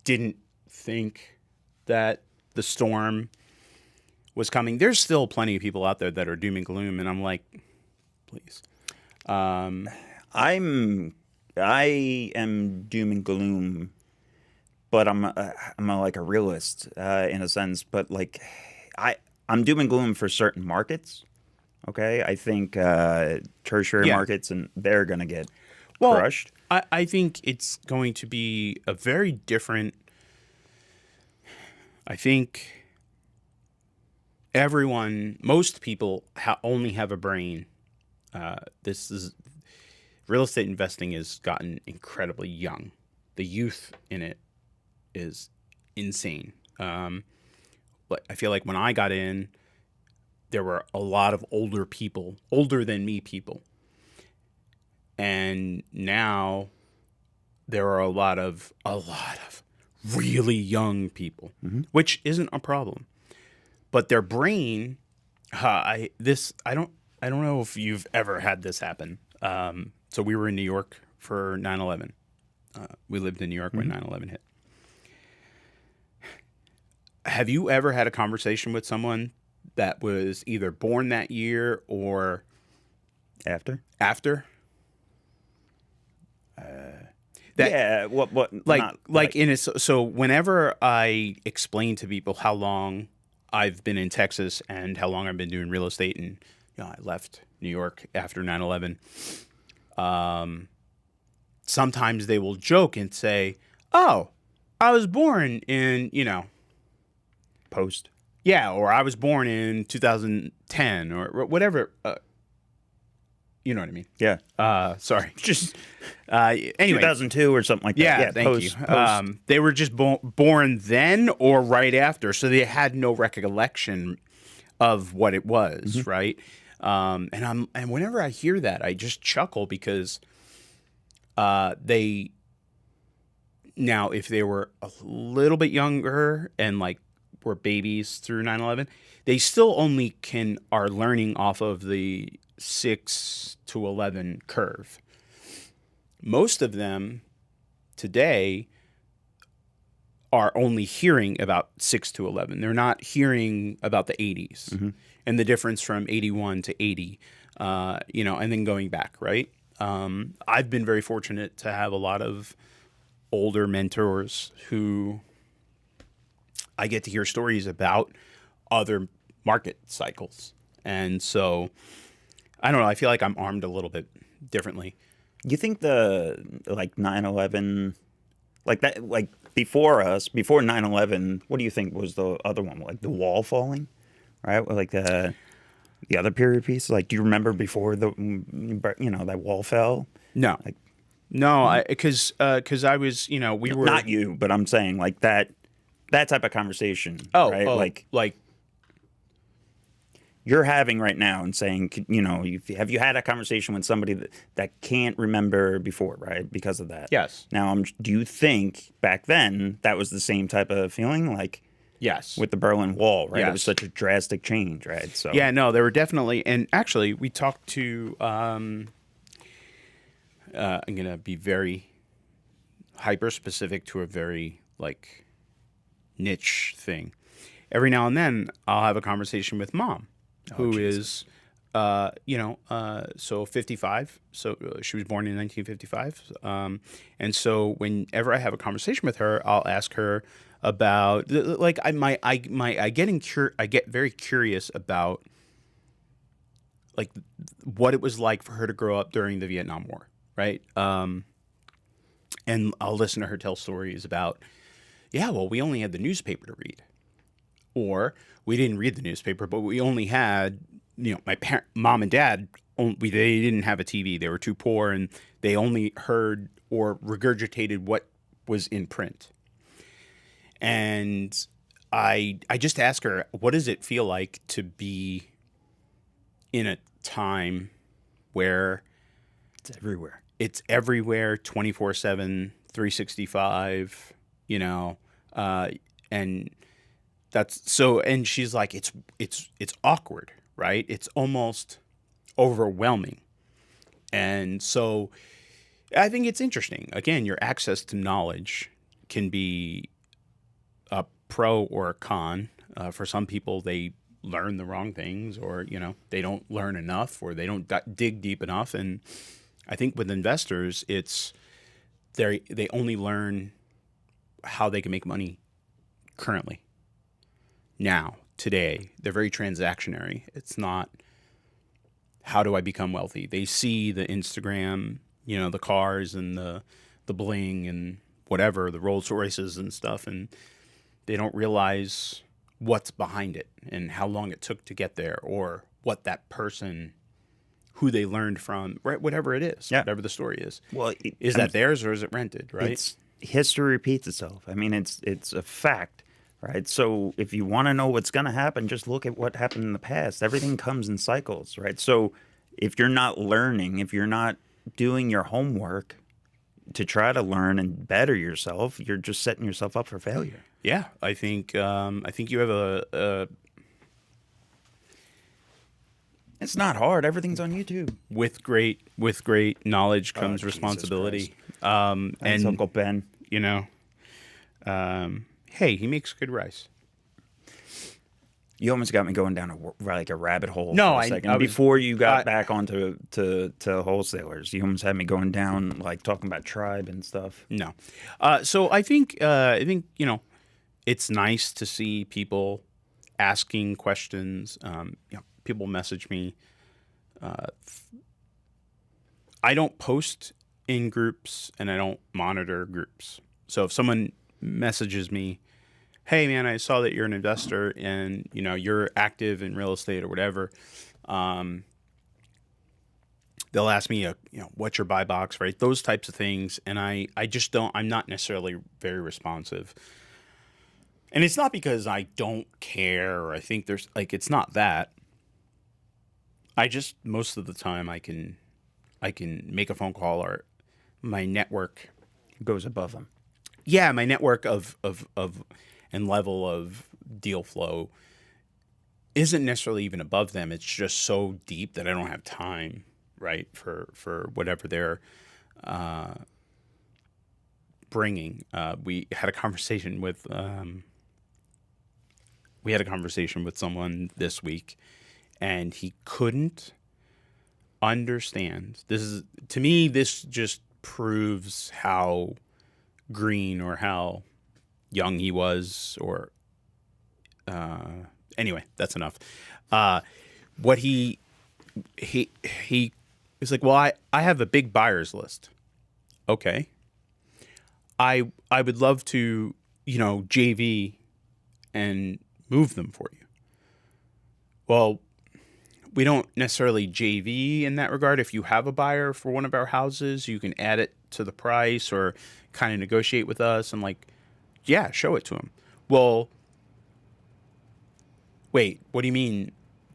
B: didn't think that the storm was coming. There's still plenty of people out there that are doom and gloom, and I'm like, please.
A: I am doom and gloom, but I'm like a realist in a sense. But like, I'm doom and gloom for certain markets. Okay, I think tertiary markets, and they're gonna get crushed.
B: I think it's going to be a very different. I think most people only have a brain. Real estate investing has gotten incredibly young. The youth in it is insane. But I feel like when I got in, there were a lot of older than me people. And now there are a lot of really young people, which isn't a problem. But their brain, I don't know if you've ever had this happen. So we were in New York for 9/11. We lived in New York when 9/11 hit. Have you ever had a conversation with someone that was either born that year or
A: after?
B: So whenever I explain to people how long I've been in Texas and how long I've been doing real estate, and I left New York after 9/11. Sometimes they will joke and say, "Oh, I was born in
A: post."
B: Yeah, or I was born in 2010 or whatever. You know what I mean?
A: Yeah.
B: Sorry. Just anyway,
A: 2002 or something like that.
B: Yeah, thank you. They were just born then or right after, so they had no recollection of what it was, right? And whenever I hear that, I just chuckle because if they were a little bit younger and like were babies through 9/11, they still only are learning off of the 6 to 11 curve. Most of them today are only hearing about 6 to 11. They're not hearing about the 80s and the difference from 81 to 80, and then going back, right? I've been very fortunate to have a lot of older mentors who I get to hear stories about other market cycles. And so, I don't know, I feel like I'm armed a little bit differently.
A: You think the 9/11, like that, like before 9/11, what do you think was the other one? Like the wall falling, right? Like the other period piece. Like, do you remember before that wall fell?
B: No, because I was, we were
A: not you, but I'm saying like that type of conversation. Right?
B: Like
A: you're having right now and saying, have you had a conversation with somebody that can't remember before, right? Because of that.
B: Yes.
A: Now, do you think back then that was the same type of feeling? Like,
B: yes.
A: With the Berlin Wall, right?
B: Yes.
A: It was such a drastic change, right? So
B: yeah, no, there were definitely, and actually we talked to, I'm going to be very hyper specific to a very niche thing. Every now and then I'll have a conversation with Mom, who is, so 55. So she was born in 1955. And so whenever I have a conversation with her, I'll ask her about I get very curious about what it was like for her to grow up during the Vietnam War, right? And I'll listen to her tell stories about, we only had the newspaper to read. Or we didn't read the newspaper, but we only had, my mom and dad, they didn't have a TV. They were too poor, and they only heard or regurgitated what was in print. And I just ask her, what does it feel like to be in a time where
A: it's everywhere?
B: It's everywhere, 24/7, 365, and that's so, and she's like, it's awkward, right? It's almost overwhelming. And so I think it's interesting. Again, your access to knowledge can be a pro or a con. For some people, they learn the wrong things, or, you know, they don't learn enough, or they don't dig deep enough. And I think with investors, it's they only learn how they can make money currently. Now, today, they're very transactionary. It's not, how do I become wealthy? They see the Instagram, you know, the cars and the bling and whatever, the Rolls Royces and stuff, and they don't realize what's behind it and how long it took to get there, or what that person, who they learned from, right? Whatever it is, whatever the story is. Well, is that theirs or is it rented, right?
A: History repeats itself. I mean, it's a fact, right? So if you want to know what's going to happen, just look at what happened in the past. Everything comes in cycles, right? So if you're not learning, if you're not doing your homework to try to learn and better yourself, you're just setting yourself up for failure.
B: Yeah, I think you have a
A: It's not hard. Everything's on YouTube.
B: With great knowledge comes responsibility.
A: And Uncle Ben,
B: you know, hey, he makes good rice.
A: You almost got me going down a rabbit hole.
B: No,
A: for a second. Before you got back onto to wholesalers, you almost had me going down, like, talking about tribe and stuff.
B: No, so I think you know, it's nice to see people asking questions. You know, people message me. I don't post in groups and I don't monitor groups. So if someone messages me, hey man, I saw that you're an investor and, you know, you're active in real estate or whatever, they'll ask me, you know, what's your buy box, right? Those types of things. And I just don't, I'm not necessarily very responsive. And it's not because I don't care, or I think there's, like, it's not that. I just, most of the time I can make a phone call, or my network
A: goes above them.
B: Yeah, my network of and level of deal flow isn't necessarily even above them. It's just so deep that I don't have time, right, for whatever they're bringing. We had a conversation with someone this week, and he couldn't understand. This is, to me, this just proves how green or how young he was, or anyway, that's enough. What he was like, well, I have a big buyers list. Okay. I would love to, you know, JV and move them for you. Well, we don't necessarily JV in that regard. If you have a buyer for one of our houses, you can add it to the price or kind of negotiate with us and, like, yeah, show it to him. Well, wait, what do you mean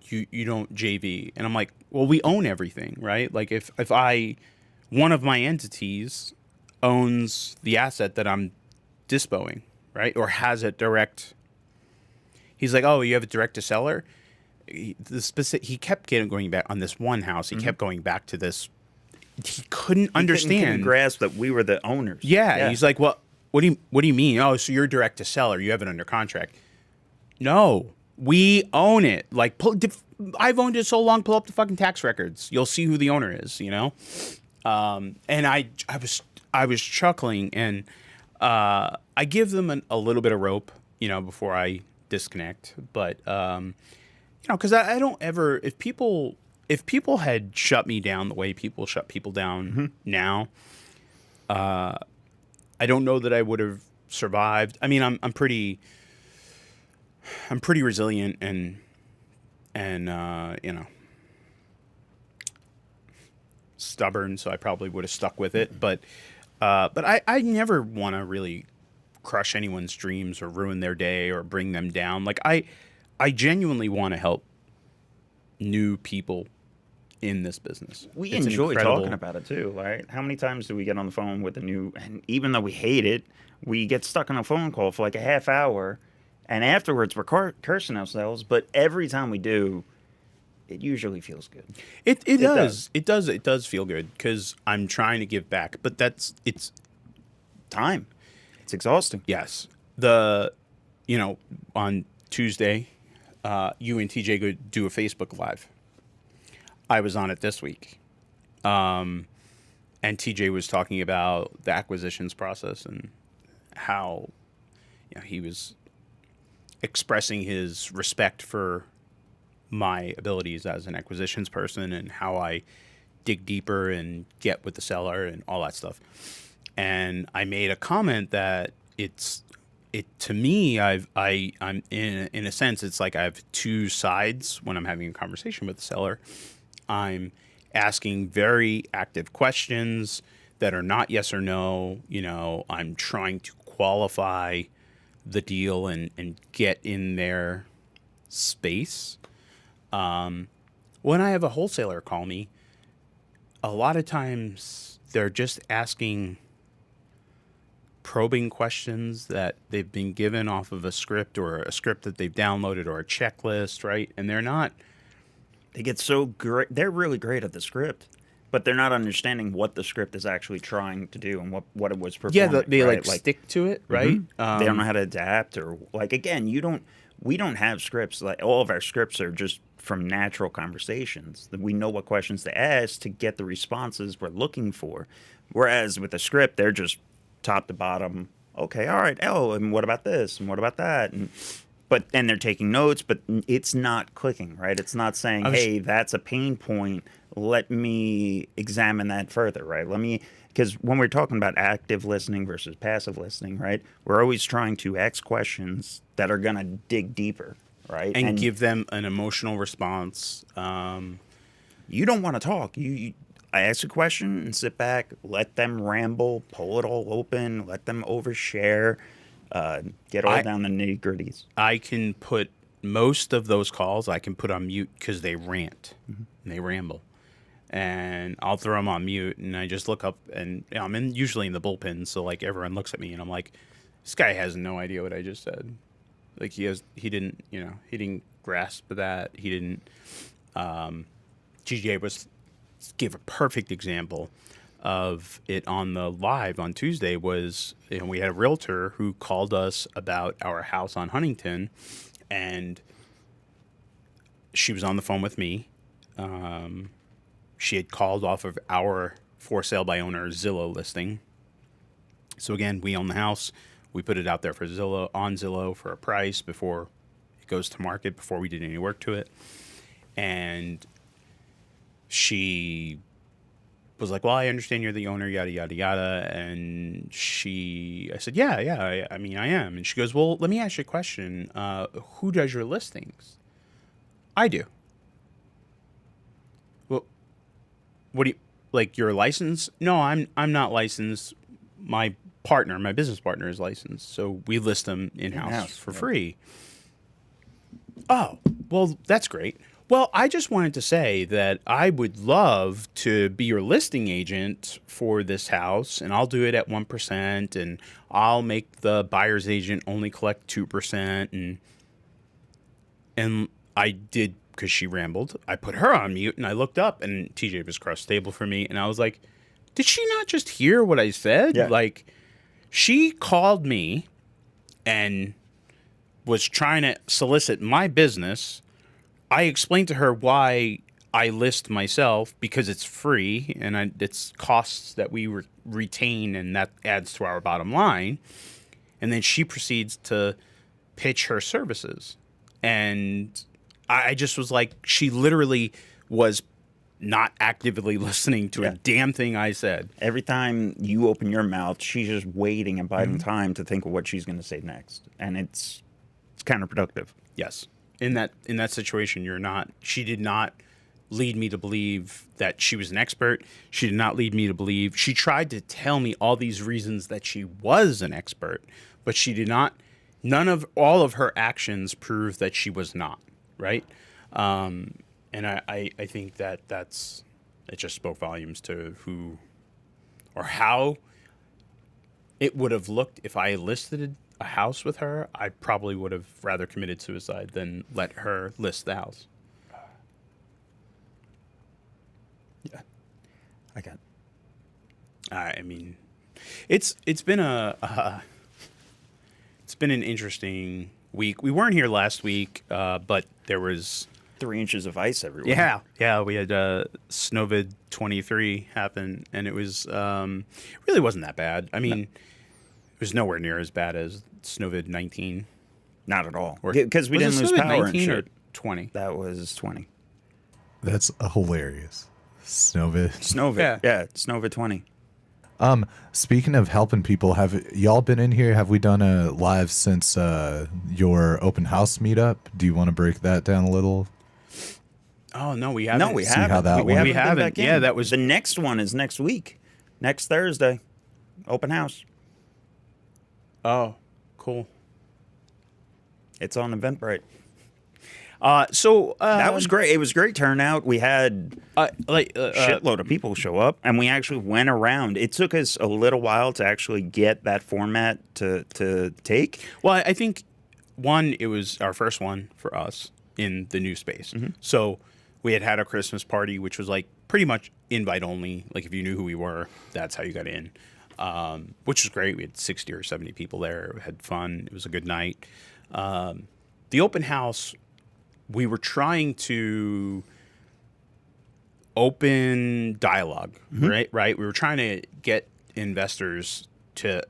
B: you don't JV? And I'm like, well, we own everything, right? Like, if one of my entities owns the asset that I'm dispoing, right? Or has it direct. He's like, oh, you have it direct to seller? He kept going back on this one house. He kept going back to this. He couldn't understand.
A: Couldn't grasp that we were the owners.
B: Yeah. He's like, well, what do you mean? Oh, so you're direct to seller. You have it under contract. No, we own it. Like, I've owned it so long, pull up the fucking tax records. You'll see who the owner is, you know? And I was chuckling, and I give them a little bit of rope, you know, before I disconnect. But, you know, because I don't ever, if people had shut me down the way people shut people down now, I don't know that I would have survived. I mean, I'm pretty resilient and you know, stubborn, so I probably would have stuck with it. But I never want to really crush anyone's dreams or ruin their day or bring them down. Like, I genuinely want to help new people in this business.
A: We enjoy talking about it too, right? How many times do we get on the phone with and even though we hate it, we get stuck on a phone call for like a half hour, and afterwards we're cursing ourselves, but every time we do, it usually feels good.
B: It does. It does feel good, because I'm trying to give back, but it's
A: time. It's exhausting.
B: Yes. You know, on Tuesday, you and TJ go do a Facebook Live. I was on it this week. And TJ was talking about the acquisitions process and how he was expressing his respect for my abilities as an acquisitions person and how I dig deeper and get with the seller and all that stuff. And I made a comment that to me, I'm in a sense, it's like I have two sides when I'm having a conversation with the seller. I'm asking very active questions that are not yes or no. I'm trying to qualify the deal and get in their space. When I have a wholesaler call me, a lot of times they're just asking probing questions that they've been given off of a script or a script that they've downloaded or a checklist, right? And they're not...
A: They get so great. They're really great at the script, but they're not understanding what the script is actually trying to do and what it was performing.
B: Yeah, they
A: right?
B: like stick to it, right?
A: Mm-hmm. They don't know how to adapt or again, we don't have scripts. Like all of our scripts are just from natural conversations. We know what questions to ask to get the responses we're looking for. Whereas with a script, they're just top to bottom. Okay, all right. Oh, and what about this? And what about that? And they're taking notes, but it's not clicking, right? It's not saying, hey, that's a pain point. Let me examine that further, right? Because when we're talking about active listening versus passive listening, right, we're always trying to ask questions that are going to dig deeper, right?
B: And give them an emotional response.
A: You don't want to talk. I ask a question and sit back, let them ramble, pull it all open, let them overshare. Get all down the nitty gritties.
B: I can put most of those calls I can put on mute because they rant and they ramble, and I'll throw them on mute and I just look up and I'm usually in the bullpen, so like everyone looks at me and I'm like, this guy has no idea what I just said. Like he didn't grasp that. He didn't. GJ gave a perfect example of it on the live on Tuesday. We had a realtor who called us about our house on Huntington, and she was on the phone with me. She had called off of our for sale by owner Zillow listing. So again, we own the house. We put it out there for Zillow for a price before it goes to market, before we did any work to it. And she was like, well, I understand you're the owner, yada, yada, yada. And I said, yeah, I mean, I am. And she goes, well, let me ask you a question. Who does your listings? I do. Well, what do you, like, you're licensed? No, I'm not licensed. My business partner is licensed. So we list them in-house for free. Oh, well, that's great. Well, I just wanted to say that I would love to be your listing agent for this house, and I'll do it at 1%, and I'll make the buyer's agent only collect 2%. And I did, because she rambled, I put her on mute, and I looked up, and TJ was across the table from me, and I was like, did she not just hear what I said?
A: Yeah.
B: Like, she called me and was trying to solicit my business. I explained to her why I list myself, because it's free and it's costs that we retain, and that adds to our bottom line. And then she proceeds to pitch her services. And I just was like, she literally was not actively listening to a damn thing I said.
A: Every time you open your mouth, she's just waiting and biding time to think of what she's going to say next. And it's counterproductive.
B: Yes. In that situation, she did not lead me to believe that she was an expert. She did not lead me to believe. She tried to tell me all these reasons that she was an expert, but she did not. All of her actions prove that she was not, right? And I think it just spoke volumes to who or how it would have looked if I listed a house with her. I probably would have rather committed suicide than let her list the house.
A: Yeah, I got.
B: I mean, it's been an interesting week. We weren't here last week, but there was
A: 3 inches of ice everywhere.
B: Yeah. We had Snowvid 23 happen, and it was really wasn't that bad. I mean, it was nowhere near as bad as Snowvid 19.
A: Not at all. Because we didn't lose power and shit.
B: 20.
A: That was 20.
C: That's hilarious.
A: Snowvid. Yeah, Snowvid 20.
C: Speaking of helping people, have y'all been in here? Have we done a live since your open house meetup? Do you want to break that down a little?
B: Oh no, we haven't.
A: No, we haven't.
C: How that
A: we
C: went.
A: haven't.
B: Yeah, that was
A: the next one is next week, next Thursday, open house.
B: Oh, cool.
A: It's on Eventbrite.
B: So
A: that was great. It was great turnout. We had shitload of people show up, and we actually went around. It took us a little while to actually get that format to take.
B: Well, I think it was our first one for us in the new space. Mm-hmm. So we had a Christmas party, which was like pretty much invite only. Like if you knew who we were, that's how you got in. Which was great. We had 60 or 70 people there. We had fun. It was a good night. The open house, we were trying to open dialogue, mm-hmm. right? We were trying to get investors to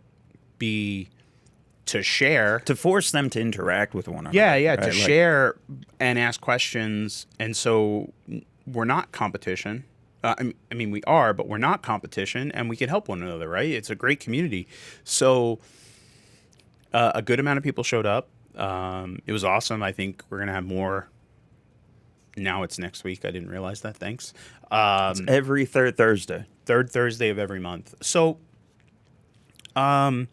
B: share.
A: To force them to interact with one another.
B: Yeah, right? To share and ask questions. And so we're not competition. I mean, we are, but we're not competition, and we can help one another, right? It's a great community. So a good amount of people showed up. It was awesome. I think we're going to have more. Now it's next week. I didn't realize that. Thanks.
A: It's every third Thursday.
B: Third Thursday of every month. So I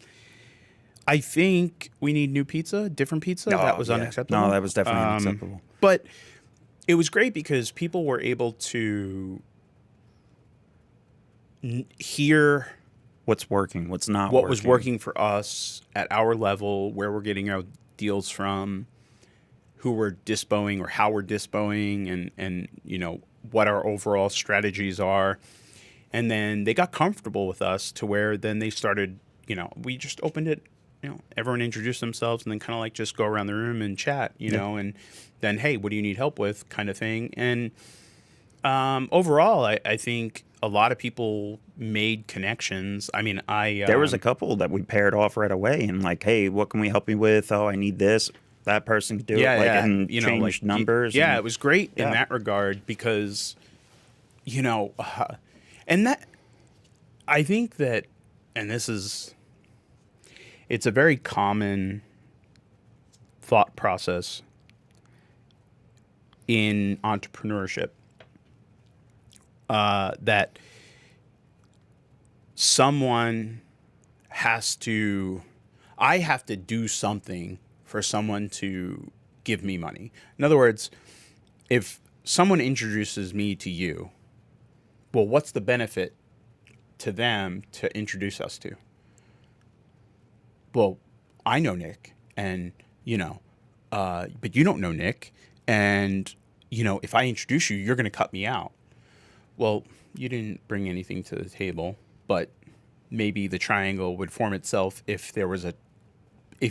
B: think we need new pizza, different pizza. That was unacceptable.
A: No, that was definitely unacceptable.
B: But it was great because people were able to hear
A: what's working, what's not
B: what was working for us at our level, where we're getting our deals from, who we're dispoing or how we're dispoing, and you know what our overall strategies are. And then they got comfortable with us to where then they started, we just opened it, everyone introduced themselves and then kind of like just go around the room and chat, know, and then, hey, what do you need help with, kind of thing. And overall, I think a lot of people made connections. I mean,
A: there was a couple that we paired off right away and like, hey, what can we help you with? Oh, I need this. That person could do it. And change numbers.
B: It was great in that regard because, and that, I think that, and it's a very common thought process in entrepreneurship. That I have to do something for someone to give me money. In other words, if someone introduces me to you, well, what's the benefit to them to introduce us to? Well, I know Nick, and, but you don't know Nick, and, if I introduce you, you're going to cut me out. Well, you didn't bring anything to the table, but maybe the triangle would form itself if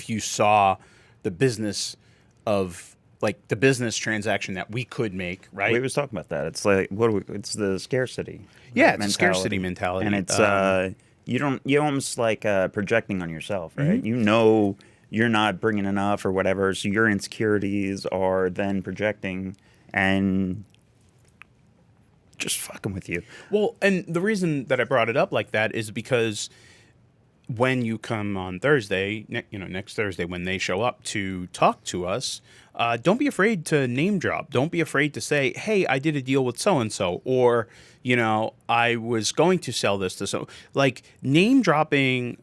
B: you saw the business the business transaction that we could make, right?
A: We was talking about that. It's like, it's the scarcity.
B: Yeah, it's a scarcity mentality.
A: And it's, you're almost like projecting on yourself, right? Mm-hmm. You're not bringing enough or whatever, so your insecurities are then projecting and just fucking with you.
B: Well, and the reason that I brought it up like that is because when you come on Thursday, next Thursday, when they show up to talk to us, don't be afraid to name drop. Don't be afraid to say, hey, I did a deal with so-and-so, or, I was going to sell this to so. Like, name dropping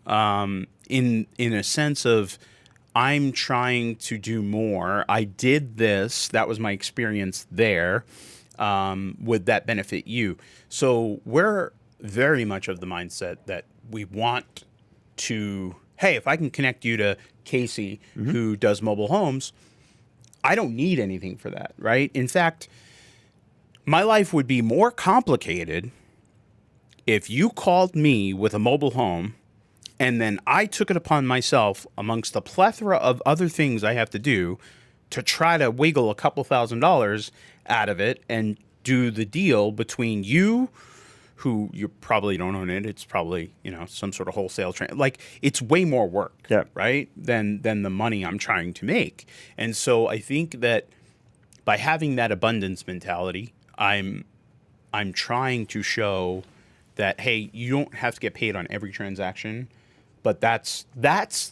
B: in a sense of, I'm trying to do more. I did this. That was my experience there. Would that benefit you? So we're very much of the mindset that we want to, hey, if I can connect you to Casey, mm-hmm. who does mobile homes, I don't need anything for that, right? In fact, my life would be more complicated if you called me with a mobile home And then I took it upon myself, amongst the plethora of other things I have to do, to try to wiggle a couple $1,000s out of it and do the deal between you, who you probably don't own it. It's probably, some sort of wholesale like it's way more work, right? Than the money I'm trying to make. And so I think that by having that abundance mentality, I'm trying to show that, hey, you don't have to get paid on every transaction, but that's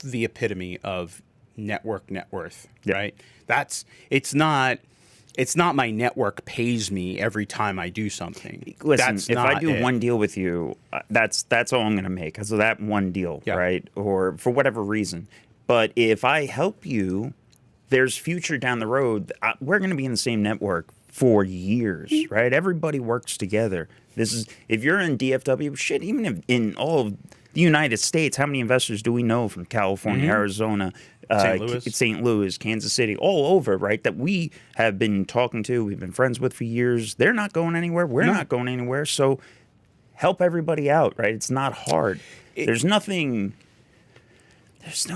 B: the epitome of net worth, right? It's not my network pays me every time I do something.
A: Listen, if I do one deal with you, that's all I'm going to make because of that one deal, right? Or for whatever reason. But if I help you, there's future down the road. We're going to be in the same network for years, right? Everybody works together. If you're in DFW, shit, even in all of the United States, how many investors do we know from California, Arizona, St. Louis, Kansas City, all over, right? That we have been talking to, we've been friends with for years. They're not going anywhere. We're not going anywhere. So help everybody out, right? It's not hard. There's no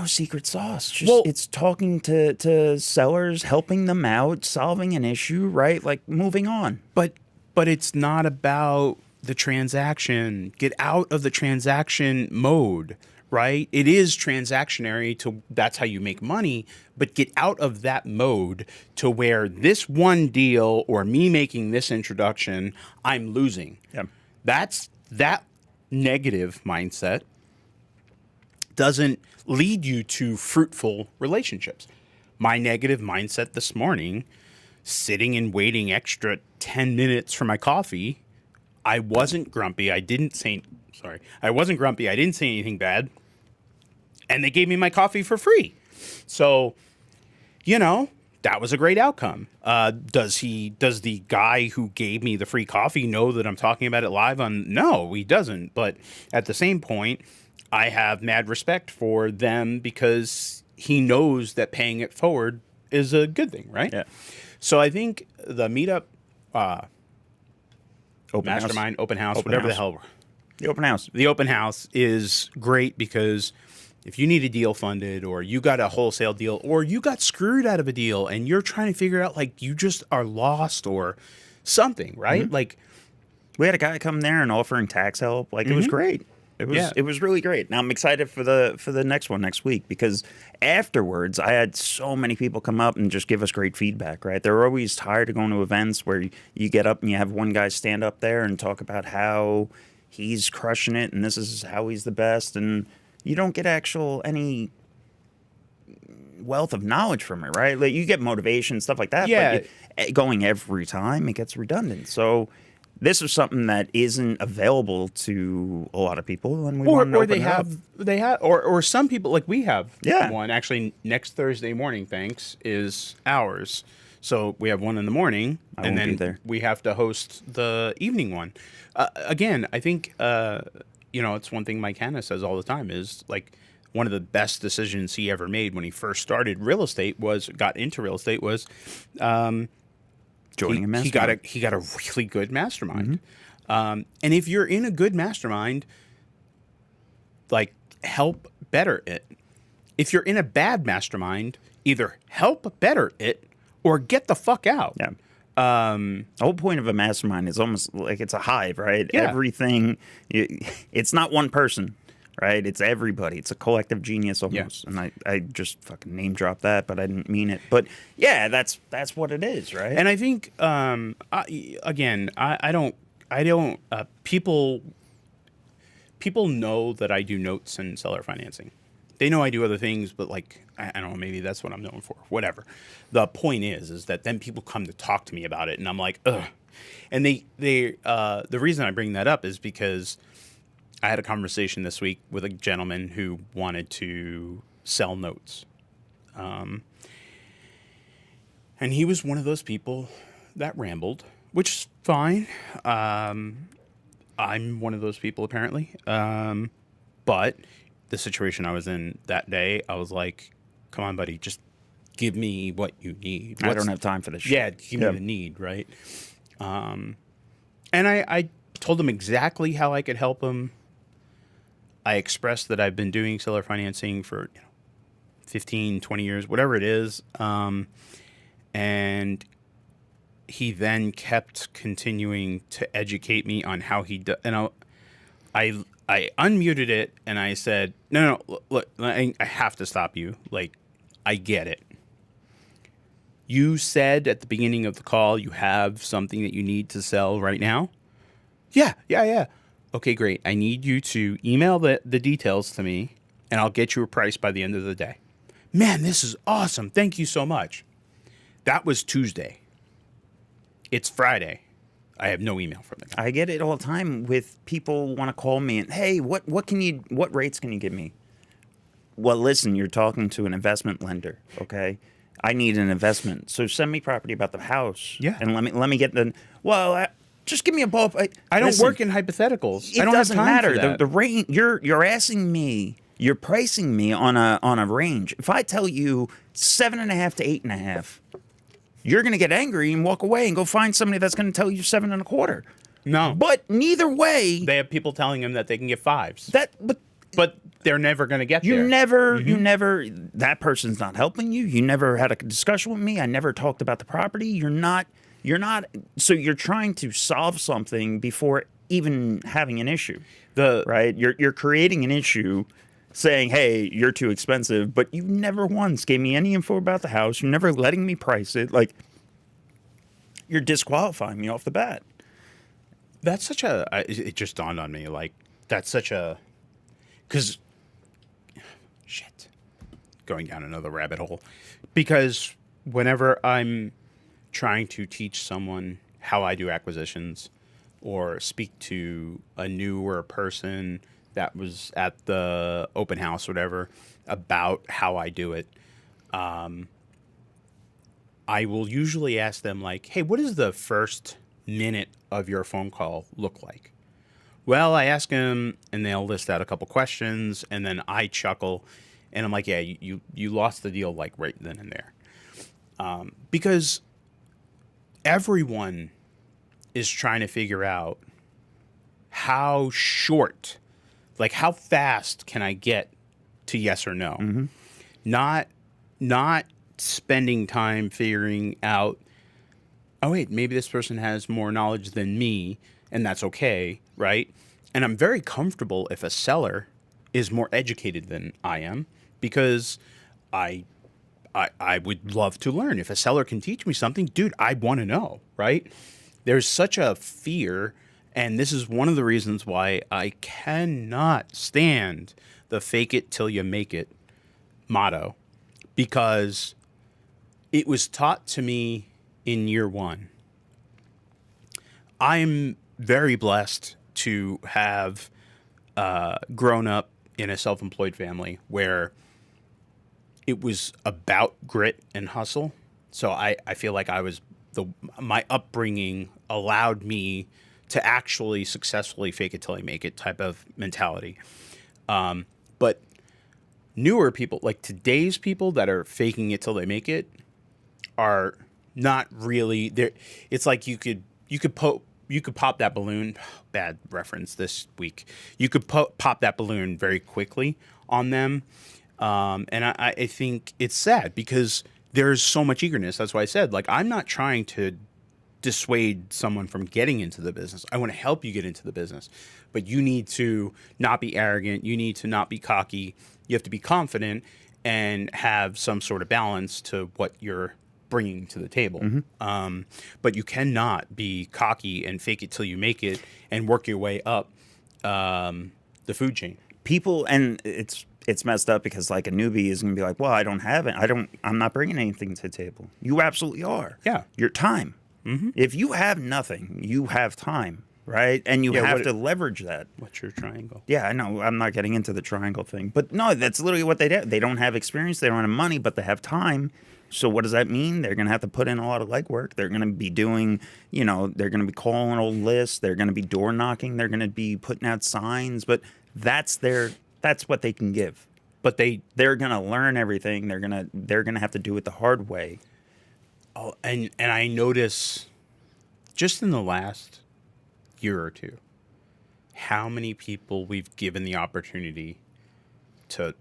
A: secret sauce. It's talking to sellers, helping them out, solving an issue, right? Like moving on.
B: But it's not about the transaction. Get out of the transaction mode, right? It is transactionary that's how you make money, but get out of that mode to where this one deal or me making this introduction, I'm losing.
A: Yeah.
B: That negative mindset doesn't lead you to fruitful relationships. My negative mindset this morning, sitting and waiting extra 10 minutes for my coffee, I wasn't grumpy. I didn't say anything bad. And they gave me my coffee for free. So, that was a great outcome. Does the guy who gave me the free coffee know that I'm talking about it live on? No, he doesn't. But at the same point, I have mad respect for them because he knows that paying it forward is a good thing, right?
A: Yeah.
B: So I think the meetup, mastermind, open house, whatever the hell.
A: The open house.
B: The open house is great because if you need a deal funded or you got a wholesale deal or you got screwed out of a deal and you're trying to figure out like you just are lost or something, right? Mm-hmm. Like
A: we had a guy come there and offering tax help. Like it was great. It was really great. Now I'm excited for the next one next week because afterwards I had so many people come up and just give us great feedback, right? They're always tired of going to events where you get up and you have one guy stand up there and talk about how he's crushing it and this is how he's the best, and you don't get any wealth of knowledge from it, right? Like you get motivation, stuff like that, but going every time, it gets redundant. So this is something that isn't available to a lot of people, and
B: or some people like we have one actually next Thursday morning. Thanks is ours, so we have one in the morning, and then we have to host the evening one. Again, I think it's one thing Mike Hanna says all the time is like one of the best decisions he ever made when he first started got into real estate was.
A: Joining a mastermind.
B: He got a really good mastermind. Mm-hmm. And if you're in a good mastermind, like help better it. If you're in a bad mastermind, either help better it or get the fuck out.
A: Yeah. The whole point of a mastermind is almost like it's a hive, right? Yeah. Everything, it's not one person. Right, it's everybody. It's a collective genius almost, and I just fucking name dropped that, but I didn't mean it. But yeah, that's what it is, right?
B: And I think I don't. People know that I do notes and seller financing. They know I do other things, but like I don't know, maybe that's what I'm known for. Whatever. The point is that then people come to talk to me about it, and I'm like, ugh. And the reason I bring that up is because I had a conversation this week with a gentleman who wanted to sell notes. And he was one of those people that rambled, which is fine. I'm one of those people, apparently. But the situation I was in that day, I was like, come on, buddy, just give me what you need.
A: I don't have time for this shit.
B: Yeah, give me the need, right? And I told him exactly how I could help him. I expressed that I've been doing seller financing for 15, 20 years, whatever it is. And he then kept continuing to educate me on how he does. And I unmuted it and I said, no, look, I have to stop you. Like, I get it. You said at the beginning of the call you have something that you need to sell right now? Yeah. Okay, great. I need you to email the details to me, and I'll get you a price by the end of the day. Man, this is awesome. Thank you so much. That was Tuesday. It's Friday. I have no email from the guy.
A: I get it all the time with people want to call me and, hey, what rates can you give me? Well, listen, you're talking to an investment lender, okay? I need an investment, so send me property about the house.
B: Yeah,
A: and let me get the. Well, just give me a ball.
B: I don't work in hypotheticals.
A: It doesn't matter.
B: For that.
A: The range. You're asking me. You're pricing me on a range. If I tell you 7.5 to 8.5, you're gonna get angry and walk away and go find somebody that's gonna tell you 7.25.
B: No,
A: but neither way,
B: they have people telling them that they can get 5s.
A: But
B: they're never going to get there.
A: You never, that person's not helping you. You never had a discussion with me. I never talked about the property. You're not, so you're trying to solve something before even having an issue. Right? You're creating an issue saying, hey, you're too expensive, but you never once gave me any info about the house. You're never letting me price it. Like, you're disqualifying me off the bat.
B: That's such a, it just dawned on me, like, that's such a, because, shit, going down another rabbit hole. Because whenever I'm trying to teach someone how I do acquisitions or speak to a newer person that was at the open house, whatever, about how I do it, I will usually ask them, like, hey, what does the first minute of your phone call look like? Well, I ask them, and they'll list out a couple questions, and then I chuckle, and I'm like, yeah, you lost the deal, like, right then and there. Because everyone is trying to figure out how short, like, how fast can I get to yes or no?
A: Mm-hmm.
B: Not spending time figuring out, oh, wait, maybe this person has more knowledge than me, and that's okay, right? And I'm very comfortable if a seller is more educated than I am, because I would love to learn. If a seller can teach me something, dude, I want to know, right? There's such a fear, and this is one of the reasons why I cannot stand the fake it till you make it motto, because it was taught to me in year one. I'm very blessed to have grown up in a self-employed family where it was about grit and hustle. So I feel like my upbringing allowed me to actually successfully fake it till I make it type of mentality. But newer people, like today's people that are faking it till they make it, are not really there. It's like you could pop that balloon. Bad reference this week. You could pop that balloon very quickly on them. And I think it's sad because there's so much eagerness. That's why I said, like, I'm not trying to dissuade someone from getting into the business. I want to help you get into the business. But you need to not be arrogant. You need to not be cocky. You have to be confident and have some sort of balance to what you're bringing to the table. Mm-hmm. But you cannot be cocky and fake it till you make it and work your way up the food chain.
A: People, and it's messed up because, like, a newbie is going to be like, well, I don't have it. I'm not bringing anything to the table. You absolutely are.
B: Yeah.
A: Your time. Mm-hmm. If you have nothing, you have time, right? And you have to leverage that.
B: What's your triangle?
A: Yeah, I know. I'm not getting into the triangle thing. But no, that's literally what they do. They don't have experience. They don't have money, but they have time. So what does that mean? They're going to have to put in a lot of legwork. They're going to be doing, they're going to be calling old lists. They're going to be door knocking. They're going to be putting out signs. But that's what they can give. But they're going to learn everything. They're going to have to do it the hard way.
B: Oh, and I notice just in the last year or two, how many people we've given the opportunity to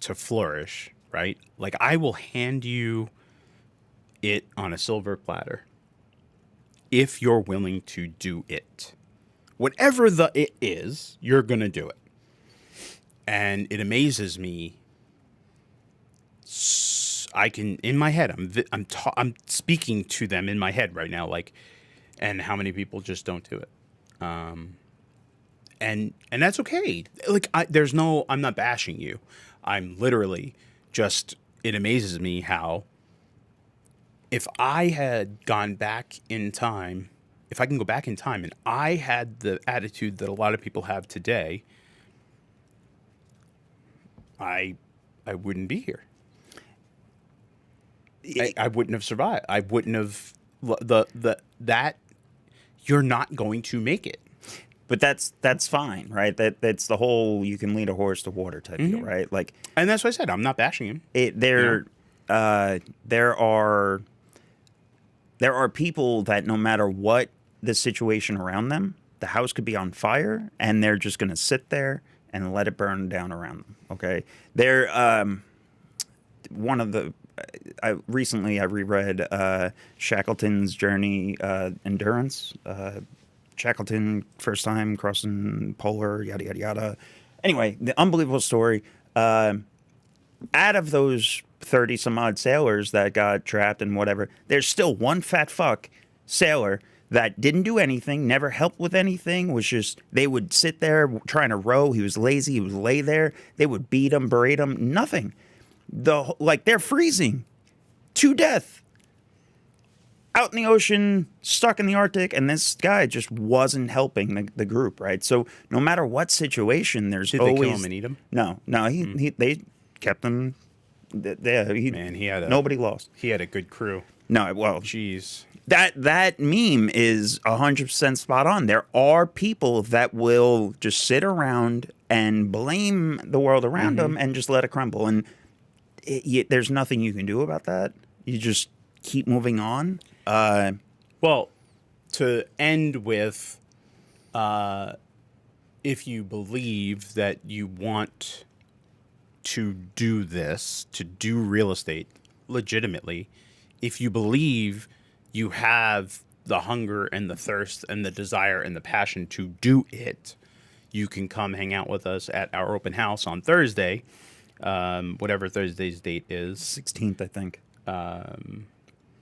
B: flourish, right? Like, I will hand you it on a silver platter if you're willing to do it. Whatever the it is, you're going to do it. And it amazes me. I can, in my head, I'm speaking to them in my head right now, like, and how many people just don't do it. And that's okay. Like, I'm not bashing you. I'm literally just, it amazes me how if I had gone back in time, if I can go back in time and I had the attitude that a lot of people have today, I wouldn't be here. I wouldn't have survived. I wouldn't have that you're not going to make it.
A: But that's fine, right? That's the whole you can lead a horse to water type deal, right? Like,
B: and that's what I said. I'm not bashing him.
A: There are people that no matter what the situation around them, the house could be on fire, and they're just going to sit there and let it burn down around them. Okay, one of the. I reread Shackleton's Journey, Endurance. Shackleton, first time crossing polar, yada, yada, yada. Anyway, the unbelievable story. Out of those 30 some odd sailors that got trapped and whatever, there's still one fat fuck sailor that didn't do anything, never helped with anything, was just, they would sit there trying to row. He was lazy. He would lay there. They would beat him, berate him, nothing. They're freezing to death. Out in the ocean, stuck in the Arctic, and this guy just wasn't helping the group, right? So no matter what situation, there's
B: Did
A: always...
B: they kill him and eat him?
A: No, they kept him... Nobody lost.
B: He had a good crew.
A: No, well...
B: Jeez.
A: That meme is 100% spot on. There are people that will just sit around and blame the world around them and just let it crumble. And there's nothing you can do about that. You just keep moving on.
B: Well, to end with, if you believe that you want to do this, to do real estate legitimately, if you believe you have the hunger and the thirst and the desire and the passion to do it, you can come hang out with us at our open house on Thursday, whatever Thursday's date is.
A: 16th, I think.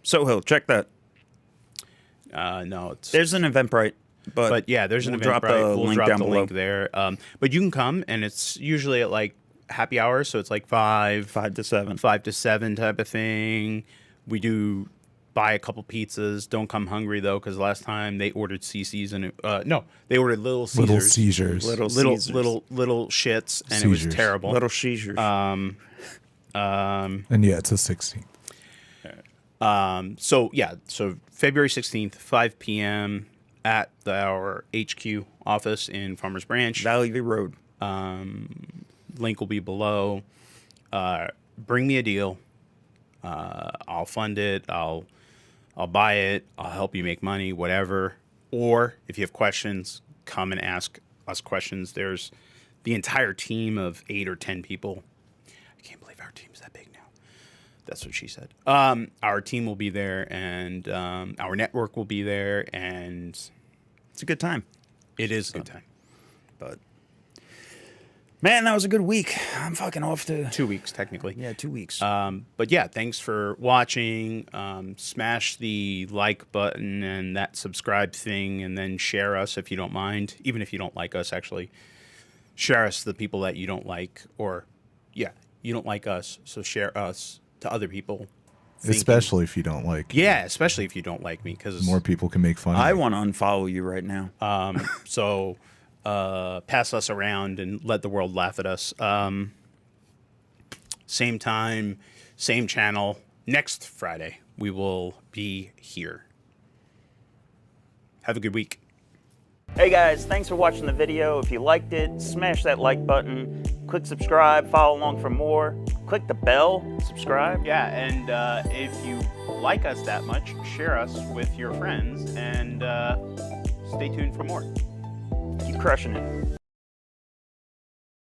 A: Soho, check that.
B: No,
A: there's an Eventbrite, but
B: yeah, there's an Eventbrite. We'll drop the link there. But you can come, and it's usually at like happy hour, so it's like 5 to 7 type of thing. We do buy a couple pizzas. Don't come hungry though, because last time they ordered CC's and they ordered Little Caesars. Little shits, and it was terrible.
A: Little seizures.
C: And yeah, it's a 16th.
B: So February 16th, 5 p.m. at our HQ office in Farmers Branch.
A: Valley View Road.
B: Link will be below. Bring me a deal. I'll fund it. I'll buy it. I'll help you make money, whatever. Or if you have questions, come and ask us questions. There's the entire team of 8 or 10 people. I can't believe our team's that big now. That's what she said. Our team will be there, and our network will be there, and
A: it's a good time.
B: It is a good time.
A: But man, that was a good week. I'm fucking off to
B: 2 weeks, technically.
A: Yeah, 2 weeks.
B: But yeah, thanks for watching. Smash the like button and that subscribe thing, and then share us if you don't mind. Even if you don't like us, actually. Share us to the people that you don't like, or yeah, you don't like us, so share us to other people.
C: Especially if you don't like
B: me. Yeah, especially if you don't like me, because
C: more people can make fun of
A: I
C: me.
A: want to unfollow you right now.
B: So pass us around and let the world laugh at us. Same time, same channel. Next Friday, we will be here. Have a good week.
A: Hey guys, thanks for watching the video. If you liked it, smash that like button, click subscribe, follow along for more, click the bell, subscribe.
B: Yeah, and if you like us that much, share us with your friends, and stay tuned for more.
A: Keep Crushing it.